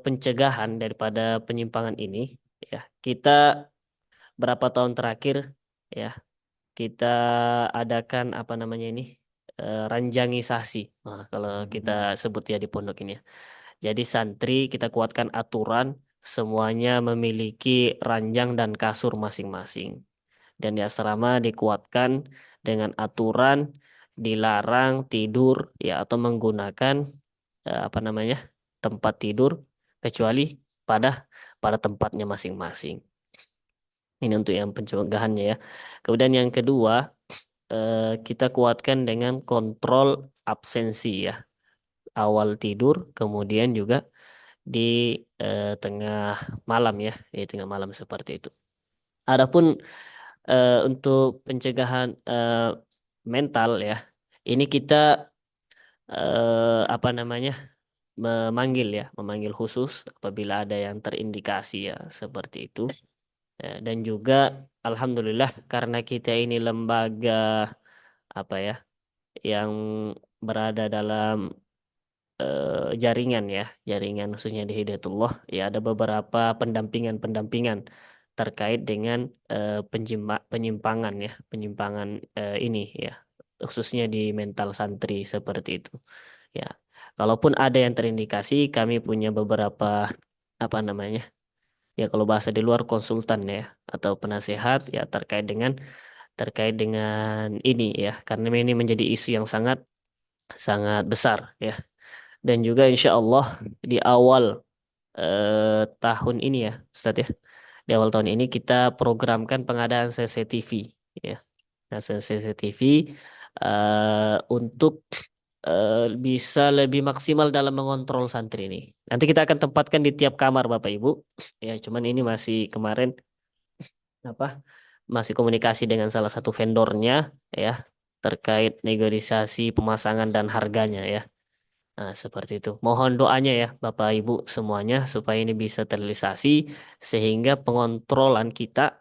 pencegahan daripada penyimpangan ini, ya kita berapa tahun terakhir ya kita adakan apa namanya ini ranjangisasi. Nah, kalau kita sebut ya di pondok ini ya. Jadi santri kita kuatkan aturan semuanya memiliki ranjang dan kasur masing-masing. Dan di asrama dikuatkan dengan aturan dilarang tidur ya atau menggunakan apa namanya tempat tidur kecuali pada pada tempatnya masing-masing. Ini untuk yang pencegahannya ya. Kemudian yang kedua, kita kuatkan dengan kontrol absensi ya. Awal tidur, kemudian juga di tengah malam ya, di tengah malam seperti itu. Adapun untuk pencegahan mental ya, ini kita apa namanya memanggil khusus apabila ada yang terindikasi ya seperti itu. Dan juga alhamdulillah karena kita ini lembaga apa ya yang berada dalam jaringan ya, jaringan khususnya di Hidayatullah ya ada beberapa pendampingan-pendampingan terkait dengan penyimpangan ya, penyimpangan ini ya, khususnya di mental santri seperti itu. Ya, kalaupun ada yang terindikasi, kami punya beberapa apa namanya? Ya kalau bahasa di luar konsultan ya atau penasehat ya terkait dengan ini ya karena ini menjadi isu yang sangat sangat besar ya dan juga insya Allah di awal tahun ini ya Ustadz ya di awal tahun ini kita programkan pengadaan CCTV ya nah CCTV untuk bisa lebih maksimal dalam mengontrol santri ini. Nanti kita akan tempatkan di tiap kamar Bapak Ibu. Ya, cuman ini masih kemarin apa? Masih komunikasi dengan salah satu vendornya ya terkait negosiasi pemasangan dan harganya ya. Nah, seperti itu. Mohon doanya ya Bapak Ibu semuanya supaya ini bisa terrealisasi sehingga pengontrolan kita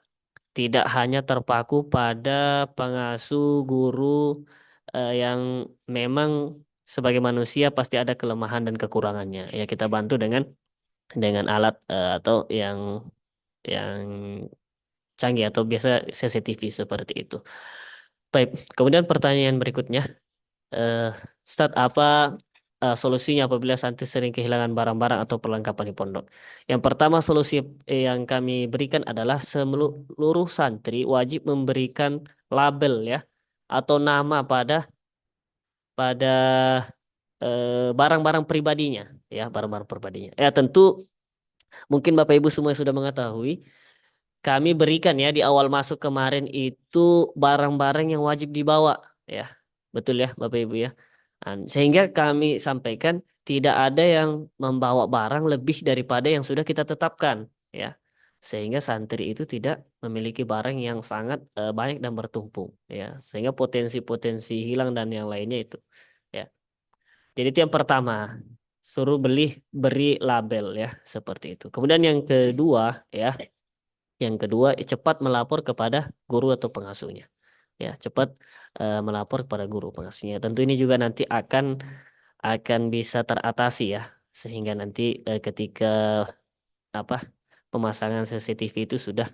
tidak hanya terpaku pada pengasuh guru yang memang sebagai manusia pasti ada kelemahan dan kekurangannya. Ya kita bantu dengan alat atau yang canggih atau biasa CCTV seperti itu. Baik, kemudian pertanyaan berikutnya, eh Ustadz, apa solusinya apabila santri sering kehilangan barang-barang atau perlengkapan di pondok? Yang pertama, solusi yang kami berikan adalah seluruh santri wajib memberikan label ya atau nama pada barang-barang pribadinya ya, barang-barang pribadinya. Ya tentu mungkin Bapak Ibu semua sudah mengetahui, kami berikan ya di awal masuk kemarin itu barang-barang yang wajib dibawa ya. Betul ya Bapak Ibu ya. Sehingga kami sampaikan tidak ada yang membawa barang lebih daripada yang sudah kita tetapkan ya. Sehingga santri itu tidak memiliki barang yang sangat banyak dan bertumpuk ya. Sehingga potensi-potensi hilang dan yang lainnya itu ya. Jadi itu yang pertama, suruh beri label ya seperti itu. Kemudian yang kedua ya, cepat melapor kepada guru atau pengasuhnya. Ya, cepat melapor kepada guru pengasuhnya. Tentu ini juga nanti akan bisa teratasi ya, sehingga nanti ketika apa pemasangan CCTV itu sudah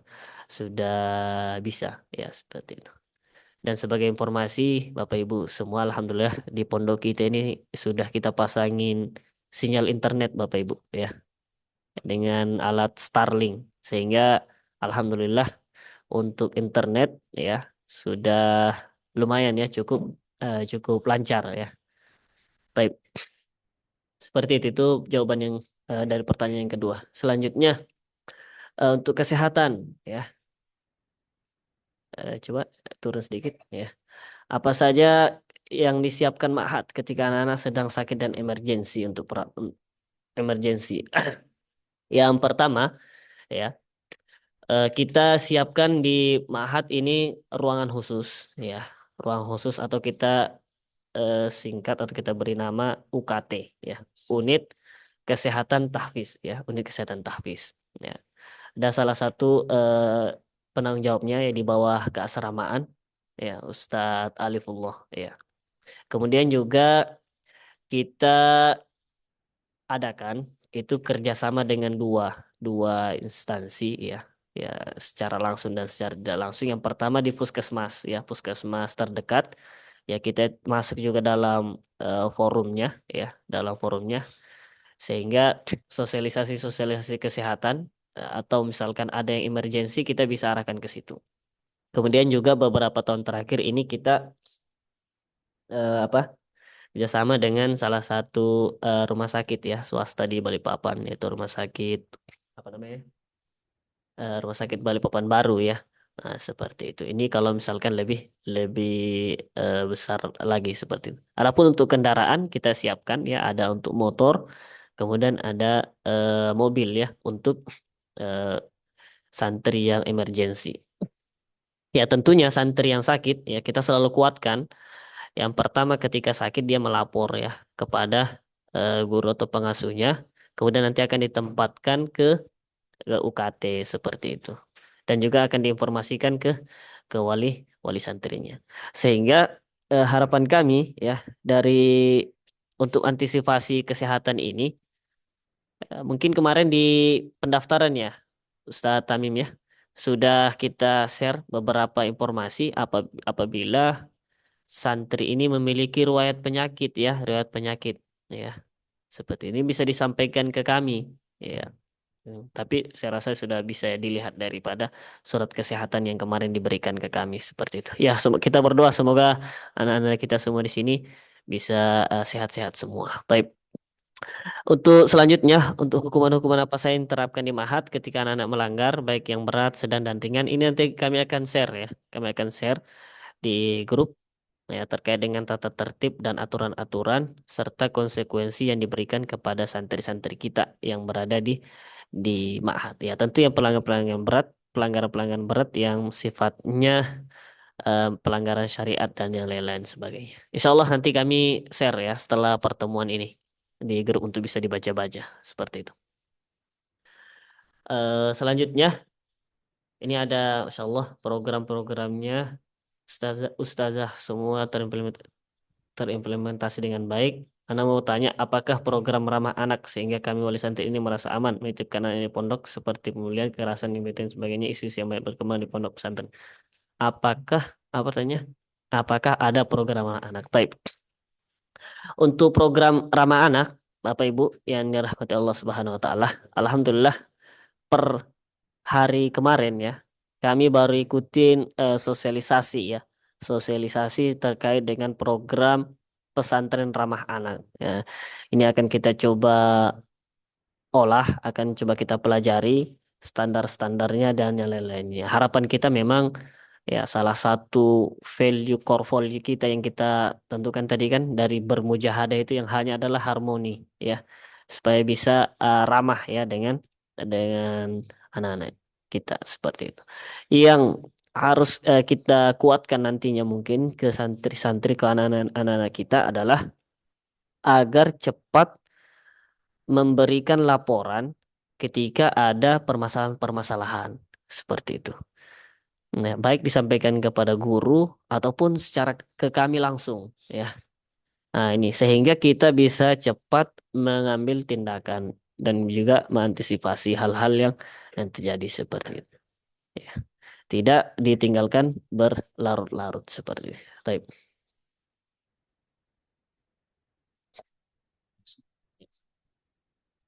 bisa ya seperti itu. Dan sebagai informasi Bapak Ibu semua, alhamdulillah di pondok kita ini sudah kita pasangin sinyal internet Bapak Ibu ya dengan alat Starlink, sehingga alhamdulillah untuk internet ya sudah lumayan ya, cukup lancar ya. Baik, seperti itu jawaban yang dari pertanyaan yang kedua. Selanjutnya untuk kesehatan ya. Coba turun sedikit ya. Apa saja yang disiapkan Ma'had ketika anak-anak sedang sakit dan emergensi untuk emergensi. Yang pertama ya, kita siapkan di Ma'had ini ruangan khusus ya. Ruang khusus atau kita singkat atau kita beri nama UKT ya. Unit Kesehatan Tahfiz ya, Unit Kesehatan Tahfiz ya. Ada salah satu penanggung jawabnya ya di bawah keasramaan ya, Ustadz Alifullah ya. Kemudian juga kita adakan itu kerjasama dengan dua dua instansi ya, ya secara langsung dan secara tidak langsung. Yang pertama di puskesmas ya, puskesmas terdekat ya, kita masuk juga dalam forumnya ya, dalam forumnya, sehingga sosialisasi kesehatan atau misalkan ada yang emergensi kita bisa arahkan ke situ. Kemudian juga beberapa tahun terakhir ini kita apa kerjasama dengan salah satu rumah sakit ya swasta di Balikpapan, yaitu rumah sakit apa namanya, rumah sakit Balikpapan baru ya. Nah, seperti itu. Ini kalau misalkan lebih lebih besar lagi seperti itu. Adapun untuk kendaraan kita siapkan ya, ada untuk motor, kemudian ada mobil ya untuk eh, santri yang emergensi. Ya tentunya santri yang sakit ya kita selalu kuatkan. Yang pertama ketika sakit dia melapor ya kepada guru atau pengasuhnya, kemudian nanti akan ditempatkan ke UKT seperti itu. Dan juga akan diinformasikan ke wali santrinya. Sehingga harapan kami ya dari untuk antisipasi kesehatan ini, mungkin kemarin di pendaftaran ya Ustadz Tamim ya sudah kita share beberapa informasi apabila santri ini memiliki riwayat penyakit ya. Seperti ini bisa disampaikan ke kami ya. Tapi saya rasa sudah bisa dilihat daripada surat kesehatan yang kemarin diberikan ke kami seperti itu. Ya, kita berdoa semoga anak-anak kita semua di sini bisa sehat-sehat semua. Baik. Untuk selanjutnya, untuk hukuman-hukuman apa saja yang diterapkan di Mahat ketika anak-anak melanggar, baik yang berat, sedang, dan ringan, ini nanti kami akan share ya. Kami akan share di grup ya terkait dengan tata tertib dan aturan-aturan serta konsekuensi yang diberikan kepada santri-santri kita yang berada di Ma'had. Ya, tentu yang pelanggaran-pelanggaran berat yang sifatnya pelanggaran syariat dan yang lain-lain sebagainya. Insya Allah nanti kami share ya setelah pertemuan ini. di grup untuk bisa dibaca-baca seperti itu. Selanjutnya ini ada Masya Allah program-programnya ustazah semua terimplementasi dengan baik. Anda mau tanya, apakah program ramah anak sehingga kami wali santri ini merasa aman menitipkan anak ini pondok seperti pemulihan kekerasan dan sebagainya isu-isu yang banyak berkembang di pondok pesantren. Apakah apa tanya? Apakah ada program ramah anak? Baik. Untuk program ramah anak, Bapak Ibu yang dirahmati Allah Subhanahu wa taala, alhamdulillah per hari kemarin ya, kami baru ikutin sosialisasi ya. Sosialisasi terkait dengan program pesantren ramah anak. Ya. Ini akan kita coba akan coba kita pelajari standar-standarnya dan yang lain-lainnya. Harapan kita memang ya salah satu core value kita yang kita tentukan tadi kan dari bermujahadah itu yang hanya adalah harmoni ya. Supaya bisa ramah ya dengan anak-anak kita seperti itu. Yang harus kita kuatkan nantinya mungkin ke santri-santri ke anak-anak kita adalah agar cepat memberikan laporan ketika ada permasalahan-permasalahan seperti itu. Nah, baik disampaikan kepada guru ataupun secara ke kami langsung ya. Nah, ini sehingga kita bisa cepat mengambil tindakan dan juga mengantisipasi hal-hal yang terjadi seperti itu. Ya. Tidak ditinggalkan berlarut-larut seperti itu. Baik.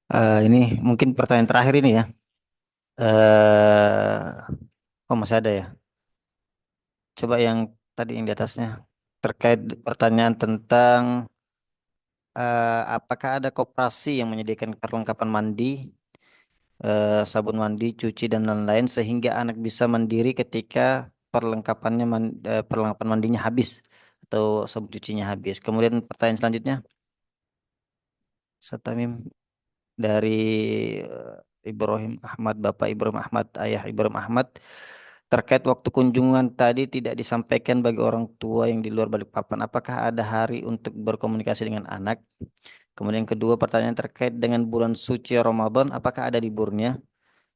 Ini mungkin pertanyaan terakhir ini ya. Oh masih ada ya. Coba yang tadi yang di atasnya terkait pertanyaan tentang apakah ada koperasi yang menyediakan perlengkapan mandi, sabun mandi, cuci dan lain-lain sehingga anak bisa mandiri ketika perlengkapan mandinya habis atau sabun cucinya habis. Kemudian pertanyaan selanjutnya, Satamim dari Ibrahim Ahmad, Bapak Ibrahim Ahmad, Ayah Ibrahim Ahmad, terkait waktu kunjungan tadi tidak disampaikan bagi orang tua yang di luar Balikpapan. Apakah ada hari untuk berkomunikasi dengan anak? Kemudian kedua pertanyaan terkait dengan bulan suci Ramadan, apakah ada liburnya?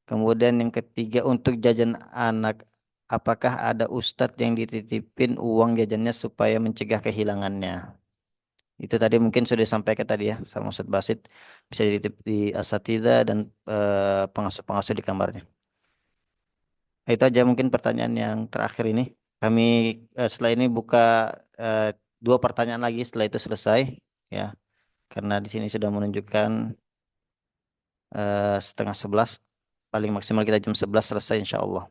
Kemudian yang ketiga untuk jajan anak, apakah ada ustadz yang dititipin uang jajannya supaya mencegah kehilangannya? Itu tadi mungkin sudah disampaikan tadi ya sama Ustadz Basit, bisa dititip di asatidza dan pengasuh-pengasuh di kamarnya. Itu aja mungkin pertanyaan yang terakhir ini. Kami setelah ini buka eh, dua pertanyaan lagi setelah itu selesai ya. Karena di sini sudah menunjukkan 10:30. Paling maksimal kita jam 11 selesai insya Allah.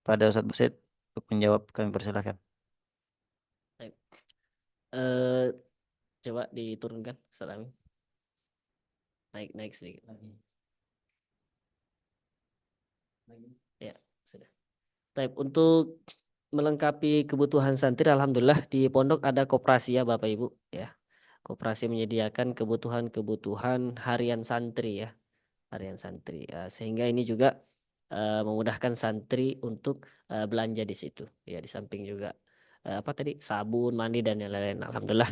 Pada Ustadz Basit untuk menjawab kami persilahkan. Baik. Eh, Coba diturunkan Ustaz Amin. Naik sedikit lagi. Ya, sudah. Baik, untuk melengkapi kebutuhan santri, alhamdulillah di pondok ada koperasi ya Bapak Ibu ya. Koperasi menyediakan kebutuhan harian santri ya, harian santri. Sehingga ini juga memudahkan santri untuk belanja di situ. Ya, di samping juga apa tadi sabun, mandi dan yang lain-lain. Alhamdulillah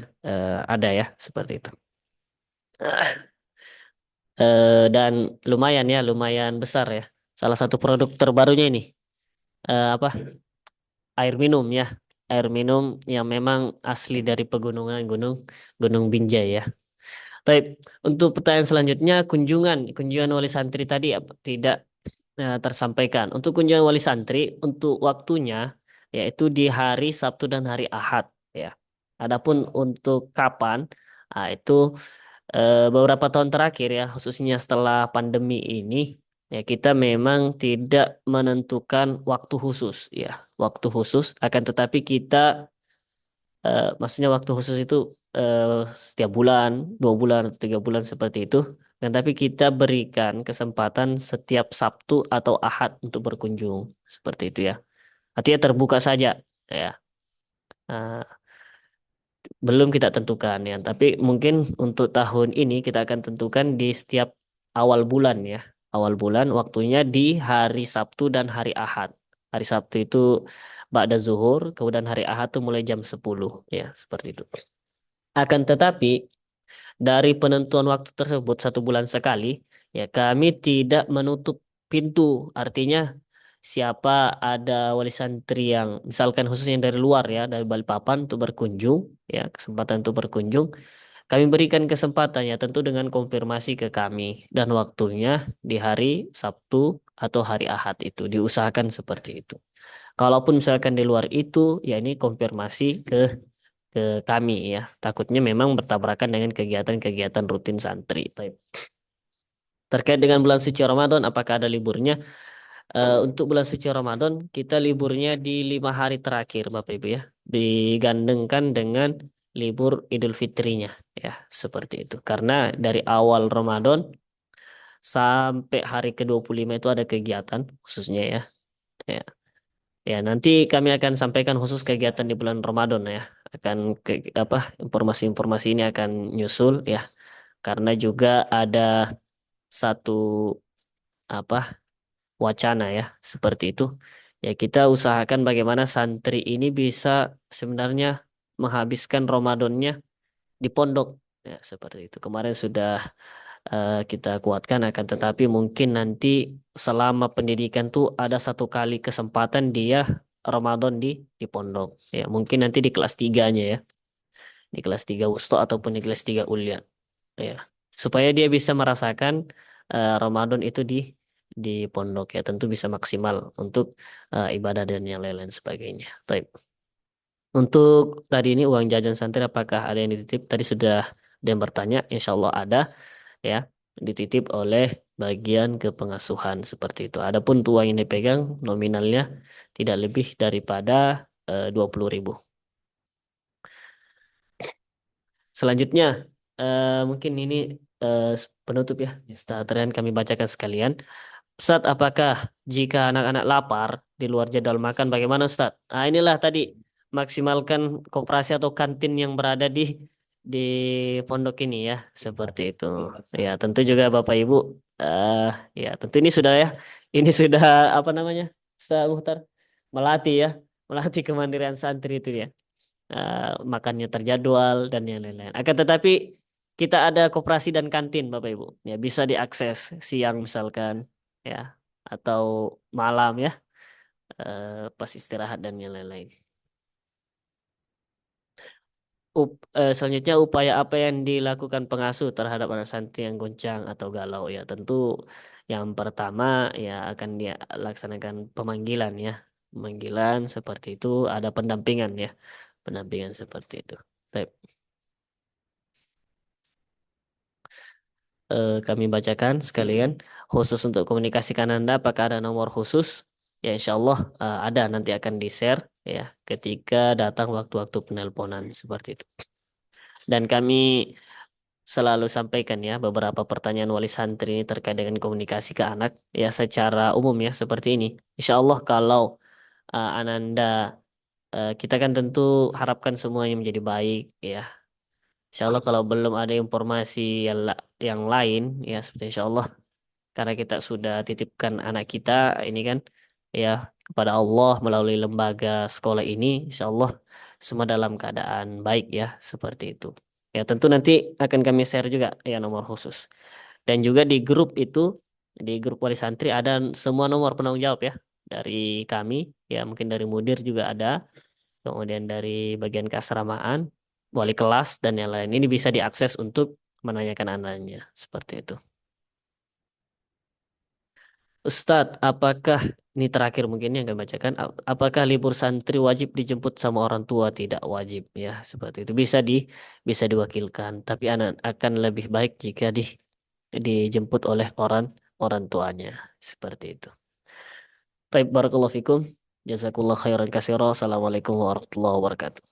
ada ya seperti itu. Dan lumayan besar ya. Salah satu produk terbarunya ini apa air minum ya, air minum yang memang asli dari pegunungan Gunung Binjai ya. Baik, untuk pertanyaan selanjutnya kunjungan wali santri tadi tidak tersampaikan. Untuk kunjungan wali santri untuk waktunya yaitu di hari Sabtu dan hari Ahad ya. Adapun untuk kapan itu beberapa tahun terakhir ya, khususnya setelah pandemi ini, ya kita memang tidak menentukan waktu khusus ya, waktu khusus. Akan tetapi kita, maksudnya waktu khusus itu eh, setiap bulan, 2 bulan, atau 3 bulan seperti itu. Dan tapi kita berikan kesempatan setiap Sabtu atau Ahad untuk berkunjung seperti itu ya. Artinya terbuka saja ya. Nah, belum kita tentukan ya, tapi mungkin untuk tahun ini kita akan tentukan di setiap awal bulan ya. Awal bulan waktunya di hari Sabtu dan hari Ahad. Hari Sabtu itu ba'da zuhur, kemudian hari Ahad itu mulai jam 10 ya, seperti itu. Akan tetapi dari penentuan waktu tersebut 1 bulan sekali, ya kami tidak menutup pintu. Artinya siapa ada wali santri yang misalkan khususnya dari luar ya, dari Balikpapan untuk berkunjung, ya kesempatan untuk berkunjung, kami berikan kesempatan ya tentu dengan konfirmasi ke kami dan waktunya di hari Sabtu atau hari Ahad itu diusahakan seperti itu. Kalaupun misalkan di luar itu, ya ini konfirmasi ke kami ya. Takutnya memang bertabrakan dengan kegiatan-kegiatan rutin santri. Baik. Terkait dengan bulan suci Ramadan, apakah ada liburnya? Untuk bulan suci Ramadan, kita liburnya di 5 hari terakhir, Bapak Ibu ya. Digandengkan dengan libur Idul Fitrinya ya, seperti itu. Karena dari awal Ramadan sampai hari ke-25 itu ada kegiatan khususnya ya. Ya. Ya, nanti kami akan sampaikan khusus kegiatan di bulan Ramadan ya. Akan informasi-informasi ini akan nyusul ya. Karena juga ada satu apa wacana ya seperti itu. Ya, kita usahakan bagaimana santri ini bisa sebenarnya menghabiskan Ramadannya di pondok ya seperti itu. Kemarin sudah kita kuatkan akan tetapi mungkin nanti selama pendidikan tuh ada 1 kali kesempatan dia Ramadan di pondok ya mungkin nanti di kelas 3-nya ya di kelas 3 wusto ataupun di kelas 3 ulia ya supaya dia bisa merasakan Ramadan itu di pondok ya tentu bisa maksimal untuk ibadah dan yang lain-lain sebagainya. Baik. Untuk tadi ini uang jajan santri apakah ada yang dititip? Tadi sudah ada yang bertanya, insya Allah ada ya dititip oleh bagian kepengasuhan seperti itu. Adapun tuh uang yang dipegang nominalnya tidak lebih daripada 20.000. Selanjutnya mungkin ini penutup ya. Setelah terakhir kami bacakan sekalian. Ustadz, apakah jika anak-anak lapar di luar jadwal makan bagaimana Ustadz? Nah, inilah tadi maksimalkan koperasi atau kantin yang berada di pondok ini ya, seperti itu. Ya, tentu juga Bapak Ibu eh ya, tentu ini sudah ya. Ini sudah apa namanya? Ustaz Muhtar melatih ya, melatih kemandirian santri itu ya. Makannya terjadwal dan yang lain-lain. Akan tetapi kita ada koperasi dan kantin Bapak Ibu. Ya, bisa diakses siang misalkan ya atau malam ya pas istirahat dan yang lain-lain. Selanjutnya upaya apa yang dilakukan pengasuh terhadap anak santri yang goncang atau galau ya tentu yang pertama ya akan dia laksanakan pemanggilan ya pemanggilan seperti itu ada pendampingan ya pendampingan seperti itu. Baik. Kami bacakan sekalian khusus untuk komunikasikan Anda apakah ada nomor khusus ya insya Allah ada nanti akan di-share ya ketika datang waktu-waktu penelponan seperti itu dan kami selalu sampaikan ya beberapa pertanyaan wali santri ini terkait dengan komunikasi ke anak ya secara umum ya seperti ini insya Allah kalau Ananda kita kan tentu harapkan semuanya menjadi baik ya insya Allah kalau belum ada informasi yang lain ya seperti insya Allah karena kita sudah titipkan anak kita ini kan ya kepada Allah melalui lembaga sekolah ini insya Allah semua dalam keadaan baik ya seperti itu ya tentu nanti akan kami share juga ya nomor khusus dan juga di grup itu di grup wali santri ada semua nomor penanggung jawab ya dari kami ya mungkin dari mudir juga ada kemudian dari bagian keasramaan wali kelas dan yang lain ini bisa diakses untuk menanyakan anaknya seperti itu. Ustadz, apakah ini terakhir mungkin yang kami bacakan, apakah libur santri wajib dijemput sama orang tua? Tidak wajib ya, seperti itu. Bisa diwakilkan, tapi anak akan lebih baik jika dijemput oleh orang orang tuanya, seperti itu. Baik, barakallahu fikum. Jazakallah khairan katsira. Assalamualaikum warahmatullahi wabarakatuh.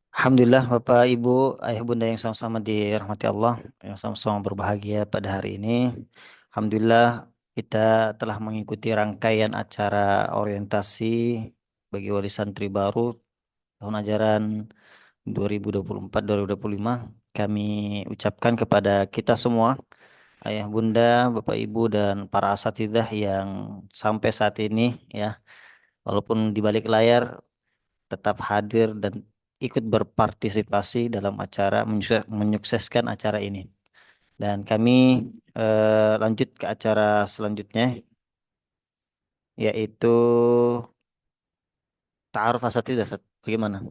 Alhamdulillah Bapak Ibu Ayah Bunda yang sama-sama dirahmati Allah yang sama-sama berbahagia pada hari ini. Alhamdulillah kita telah mengikuti rangkaian acara orientasi bagi wali santri baru tahun ajaran 2024-2025. Kami ucapkan kepada kita semua Ayah Bunda, Bapak Ibu dan para asatidzah yang sampai saat ini ya walaupun di balik layar tetap hadir dan ikut berpartisipasi dalam acara menyukseskan acara ini. Dan kami lanjut ke acara selanjutnya, yaitu ta'aruf asatidzah. Ustaz. Bagaimana?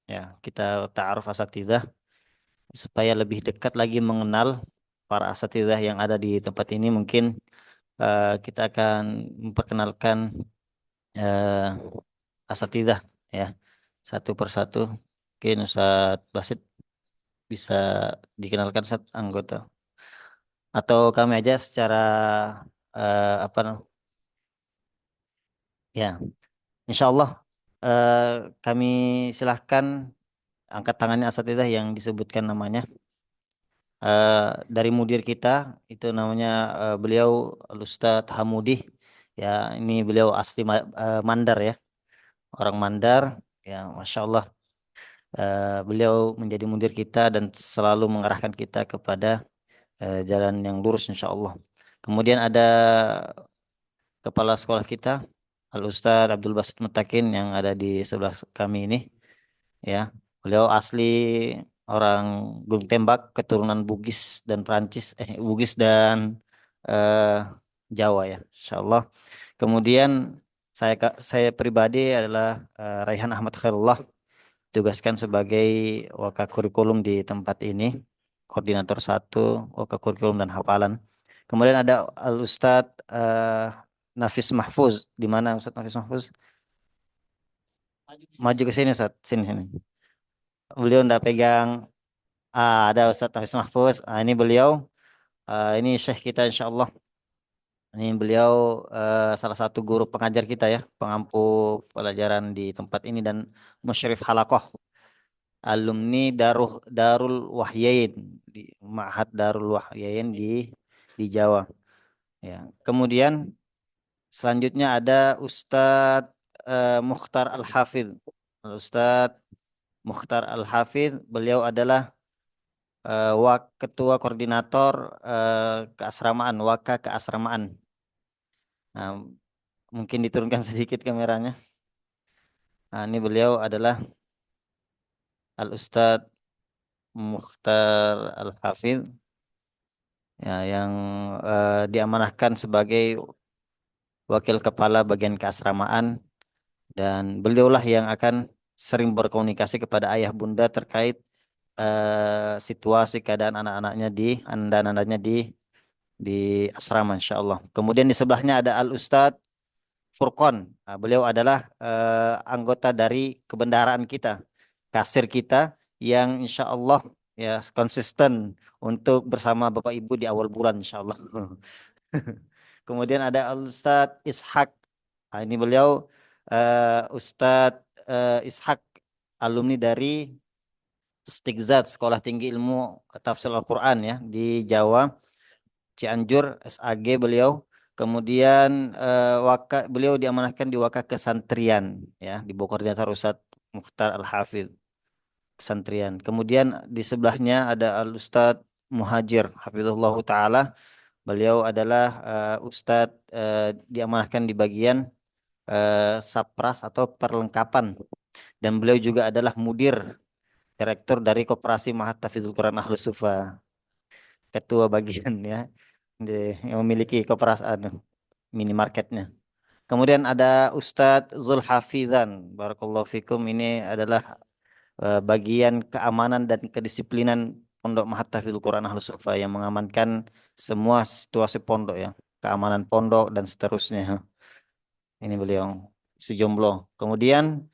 Ya, kita ta'aruf asatidzah supaya lebih dekat lagi mengenal para asatidzah yang ada di tempat ini. Mungkin kita akan memperkenalkan eh, asatidzah ya satu persatu. Mungkin Ustaz Basit bisa dikenalkan Ustaz anggota, atau kami aja secara apa ya, insya Allah eh, kami silahkan angkat tangannya asatidzah yang disebutkan namanya. Dari mudir kita itu namanya beliau Ustadz Hamudi ya, ini beliau asli Mandar ya, orang Mandar ya, Masya Allah. Beliau menjadi mudir kita dan selalu mengarahkan kita kepada jalan yang lurus insya Allah. Kemudian ada kepala sekolah kita Al Ustadz Abdul Basit Mutakin yang ada di sebelah kami ini ya. Beliau asli orang Gunung Tembak, keturunan Bugis dan Perancis, Bugis dan eh, Jawa ya, Insya Allah. Kemudian saya pribadi adalah Raihan Ahmad Khairullah, tugaskan sebagai Waka Kurikulum di tempat ini, koordinator satu Waka Kurikulum dan Hafalan. Kemudian ada Al Ustadz Nafis Mahfuz. Di mana Ustadz Nafis Mahfuz? Maju ke sini Ustadz, sini sini. Beliau ndak pegang. Ada Ustadz Nafis Mahfuz. Ini beliau. Ini Syekh kita insya Allah. Ini beliau salah satu guru pengajar kita ya, pengampu pelajaran di tempat ini dan musyrif halakoh, alumni Darul Wahyain di Ma'had Darul Wahyain di Jawa. Ya. Kemudian selanjutnya ada Ustadz Mukhtar Al-Hafidh. Ustadz Mukhtar Al-Hafidh, beliau adalah ketua koordinator keasramaan, Waka keasramaan. Nah, mungkin diturunkan sedikit kameranya. Nah, ini beliau adalah Al-Ustadz Mukhtar Al-Hafidh ya, yang diamanahkan sebagai wakil kepala bagian keasramaan, dan beliaulah yang akan sering berkomunikasi kepada ayah bunda terkait situasi keadaan anak-anaknya dan anaknya di asrama insya Allah. Kemudian di sebelahnya ada Al Ustadz Furqon. Nah, beliau adalah anggota dari kebendaraan kita, kasir kita yang insya Allah ya konsisten untuk bersama Bapak Ibu di awal bulan insya Allah. Kemudian ada Al Ustadz Ishak. Nah, ini beliau Ustadz Ishak, alumni dari Stigzat, Sekolah Tinggi Ilmu Tafsir Al-Quran ya di Jawa, Cianjur, SAG beliau. Kemudian beliau diamanahkan di Waka Kesantrian ya, di bawah koordinator Ustadz Mukhtar Al-Hafidh Kesantrian. Kemudian di sebelahnya ada Al Ustadz Muhajir Hafizullah Ta'ala. Beliau adalah Ustadz diamanahkan di bagian Sapras atau perlengkapan, dan beliau juga adalah mudir direktur dari Koperasi Mahat Tahfidzul Quran Ahlus Sufa, ketua bagian ya, yang memiliki koperasi minimarketnya. Kemudian ada Ustadz Zulhafizan, Barakallahu Fikum, ini adalah bagian keamanan dan kedisiplinan Pondok Mahat Tahfidzul Quran Ahlus Sufa yang mengamankan semua situasi pondok ya, keamanan pondok dan seterusnya. Ini beliau si jomblo. Kemudian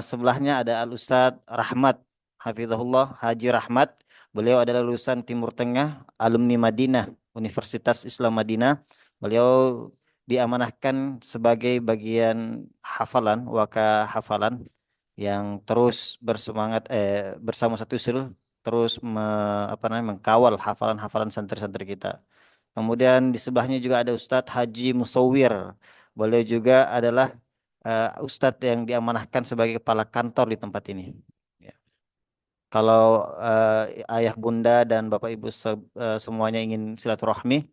sebelahnya ada Al Ustadz Rahmat Hafizahullah Haji Rahmat. Beliau adalah lulusan Timur Tengah, alumni Madinah, Universitas Islam Madinah. Beliau diamanahkan sebagai bagian hafalan, Waka hafalan, yang terus bersemangat bersama satu usul terus mengkawal hafalan-hafalan santri-santri kita. Kemudian di sebelahnya juga ada Ustadz Haji Musawir. Beliau juga adalah Ustadz yang diamanahkan sebagai kepala kantor di tempat ini. Ya. Kalau ayah bunda dan bapak ibu semuanya ingin silaturahmi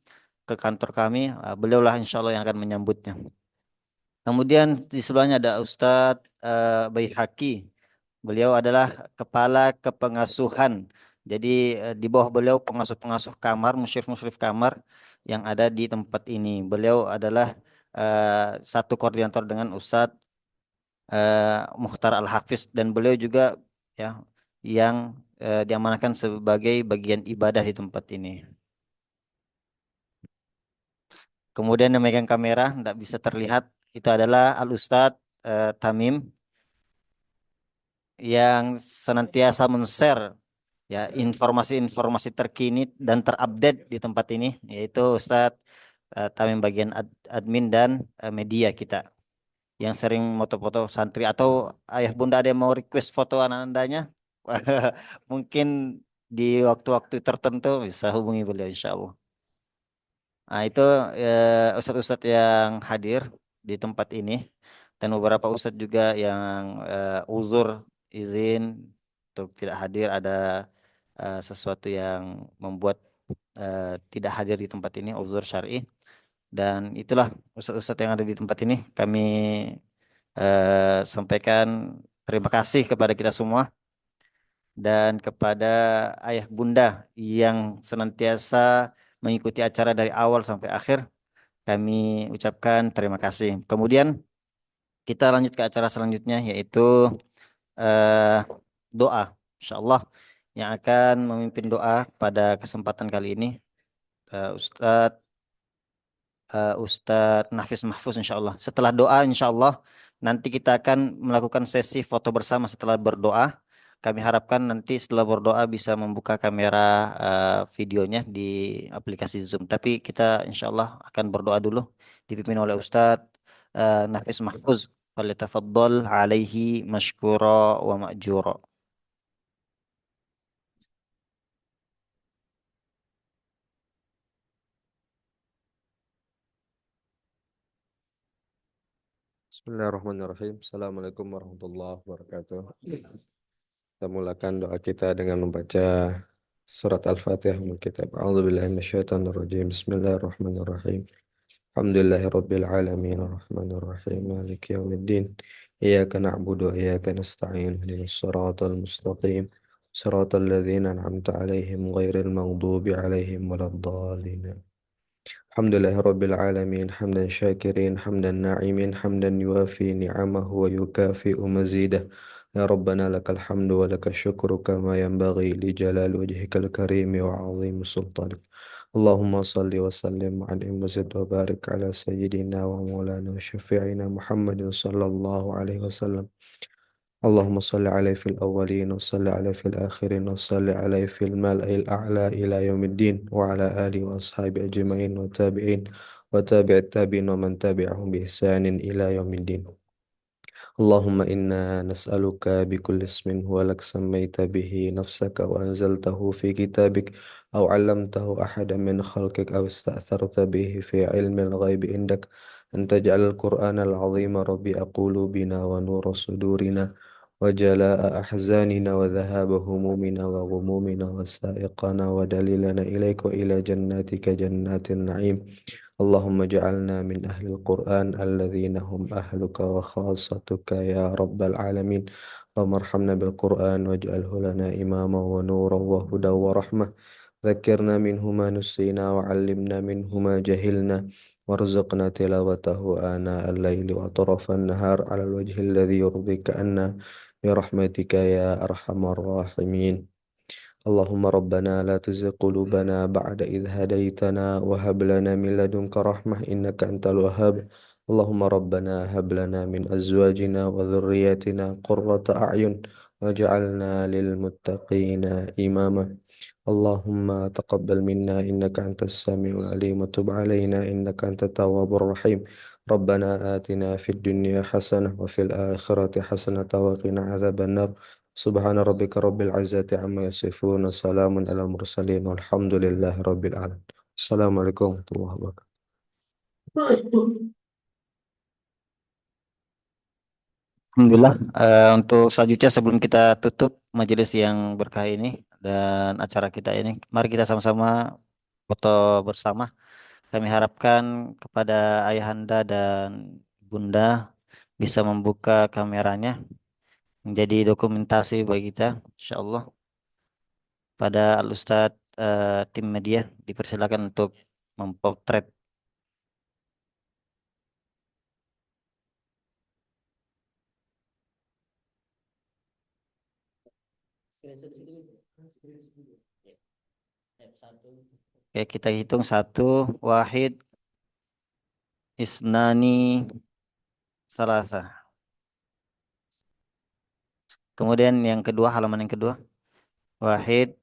ke kantor kami, beliaulah insya Allah yang akan menyambutnya. Kemudian di sebelahnya ada Ustadz Baihaqi. Beliau adalah kepala kepengasuhan. Jadi di bawah beliau pengasuh-pengasuh kamar, musyrif-musyrif kamar yang ada di tempat ini. Beliau adalah satu koordinator dengan Ustadz Mukhtar Al-Hafiz, dan beliau juga ya yang diamanahkan sebagai bagian ibadah di tempat ini. Kemudian yang megang kamera tidak bisa terlihat itu adalah Al Ustadz Tamim yang senantiasa men-share ya informasi-informasi terkini dan terupdate di tempat ini, yaitu Ustadz Tamim bagian admin dan media kita yang sering foto-foto santri, atau ayah bunda ada yang mau request foto anak-anaknya mungkin di waktu-waktu tertentu bisa hubungi beliau insya Allah. Nah, itu ustadz-ustadz yang hadir di tempat ini, dan beberapa ustadz juga yang uzur izin untuk tidak hadir, ada sesuatu yang membuat tidak hadir di tempat ini, uzur syar'i. Dan itulah ustadz-ustadz yang ada di tempat ini. Kami sampaikan terima kasih kepada kita semua dan kepada ayah bunda yang senantiasa mengikuti acara dari awal sampai akhir. Kami ucapkan terima kasih. Kemudian kita lanjut ke acara selanjutnya, yaitu eh, doa. Insya Allah yang akan memimpin doa pada kesempatan kali ini Ustadz Ustadz Nafis Mahfuz insya Allah. Setelah doa insya Allah nanti kita akan melakukan sesi foto bersama setelah berdoa. Kami harapkan nanti setelah berdoa bisa membuka kamera videonya di aplikasi Zoom. Tapi kita insya Allah akan berdoa dulu dipimpin oleh Ustadz Nafis Mahfuz. Falyatafaddal alaihi mashkura wa ma'jura. Bismillahirrahmanirrahim. Assalamualaikum warahmatullahi wabarakatuh. Kita mulakan doa kita dengan membaca surat Al-Fatihah min kitab. A'udzubillahi minasyaitonirrajim. Bismillahirrahmanirrahim. Alhamdulillahirabbil alamin arrahmanir rahim maliki yaumiddin. Iyyaka na'budu wa iyyaka nasta'in ihdinas siratal mustaqim. Siratal ladzina an'amta 'alaihim ghairil maghdubi 'alaihim waladdallin. الحمد لله رب العالمين حمدا شاكرين حمدا ناعمين حمدا يوافي نعمه ويكافئ مزيده يا ربنا لك الحمد ولك الشكر كما ينبغي لجلال وجهك الكريم وعظيم سلطانك اللهم صل وسلم وأنعم وزد وبارك على سيدنا ومولانا وشفيعنا محمد صلى الله عليه وسلم اللهم صل عليه في الأولين وصل عليه في الآخرين وصل عليه في الملأ الأعلى إلى يوم الدين وعلى آله وأصحابه أجمعين وتابعين وتابع التابعين ومن تبعهم بإحسان إلى يوم الدين اللهم إنا نسألك بكل اسم هو لك سميت به نفسك وأنزلته في كتابك أو علمته أحدا من خلقك أو استأثرت به في علم الغيب عندك أن تجعل القرآن العظيم ربيع قلوبنا ونور صدورنا وجلاء أحزاننا وذهاب همومنا وغمومنا وسائقنا ودليلنا إليك وإلى جناتك جنات النعيم اللهم اجعلنا من أهل القرآن الذين هم أهلك وخاصتك يا رب العالمين اللهم ارحمنا بالقرآن واجعله لنا إماما ونورا وهدى ورحمة ذكرنا منه ما نسينا وعلمنا منه ما جهلنا وارزقنا تلاوته آناء الليل وأطراف النهار على الوجه الذي يرضيك عنا برحمتك يا أرحم الراحمين اللهم ربنا لا تزغ قلوبنا بعد إذ هديتنا وهب لنا من لدنك رحمة إنك أنت الوهاب اللهم ربنا هب لنا من أزواجنا وذرياتنا قرة أعين واجعلنا للمتقين إماما اللهم تقبل منا إنك أنت السميع العليم وتب علينا إنك أنت التواب الرحيم ربنا آتنا في الدنيا حسنة وفي الآخرة حسنة وقنا عذاب النار سبحان ربك رب العزة عما يصفون وسلام على المرسلين والحمد لله رب العالمين السلام عليكم ورحمة الله وبركاته Alhamdulillah. Untuk selanjutnya sebelum kita tutup majelis yang berkah ini dan acara kita ini, mari kita sama-sama foto bersama. Kami harapkan kepada ayahanda dan bunda bisa membuka kameranya menjadi dokumentasi bagi kita, insyaallah. Pada Al-Ustadz tim media dipersilakan untuk mempotret. Oke, kita hitung 1, wahid, isnani, salasa. Kemudian yang kedua, halaman yang kedua, wahid,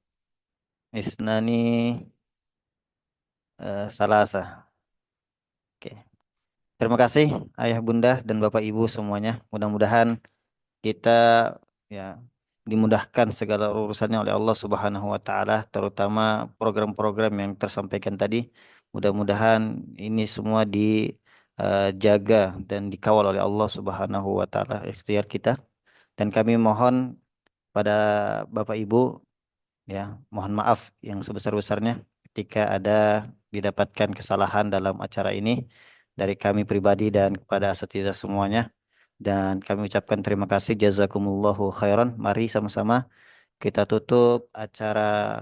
isnani, salasa. Oke. Terima kasih ayah bunda dan bapak ibu semuanya. Mudah-mudahan kita ya dimudahkan segala urusannya oleh Allah Subhanahu wa taala, terutama program-program yang tersampaikan tadi. Mudah-mudahan ini semua dijaga dan dikawal oleh Allah Subhanahu wa taala ikhtiar kita. Dan kami mohon pada Bapak Ibu ya, mohon maaf yang sebesar-besarnya ketika ada didapatkan kesalahan dalam acara ini dari kami pribadi dan kepada asatidz semuanya. Dan kami ucapkan terima kasih jazakumullahu khairan. Mari sama-sama kita tutup acara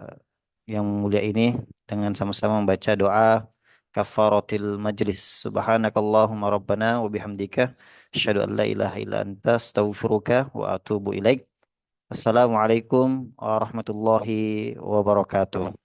yang mulia ini dengan sama-sama membaca doa kafaratil majlis. Subhanakallahumma rabbana wa bihamdika asyhadu an la ilaha illa anta astaghfiruka wa atubu ilaik. Assalamualaikum warahmatullahi wabarakatuh.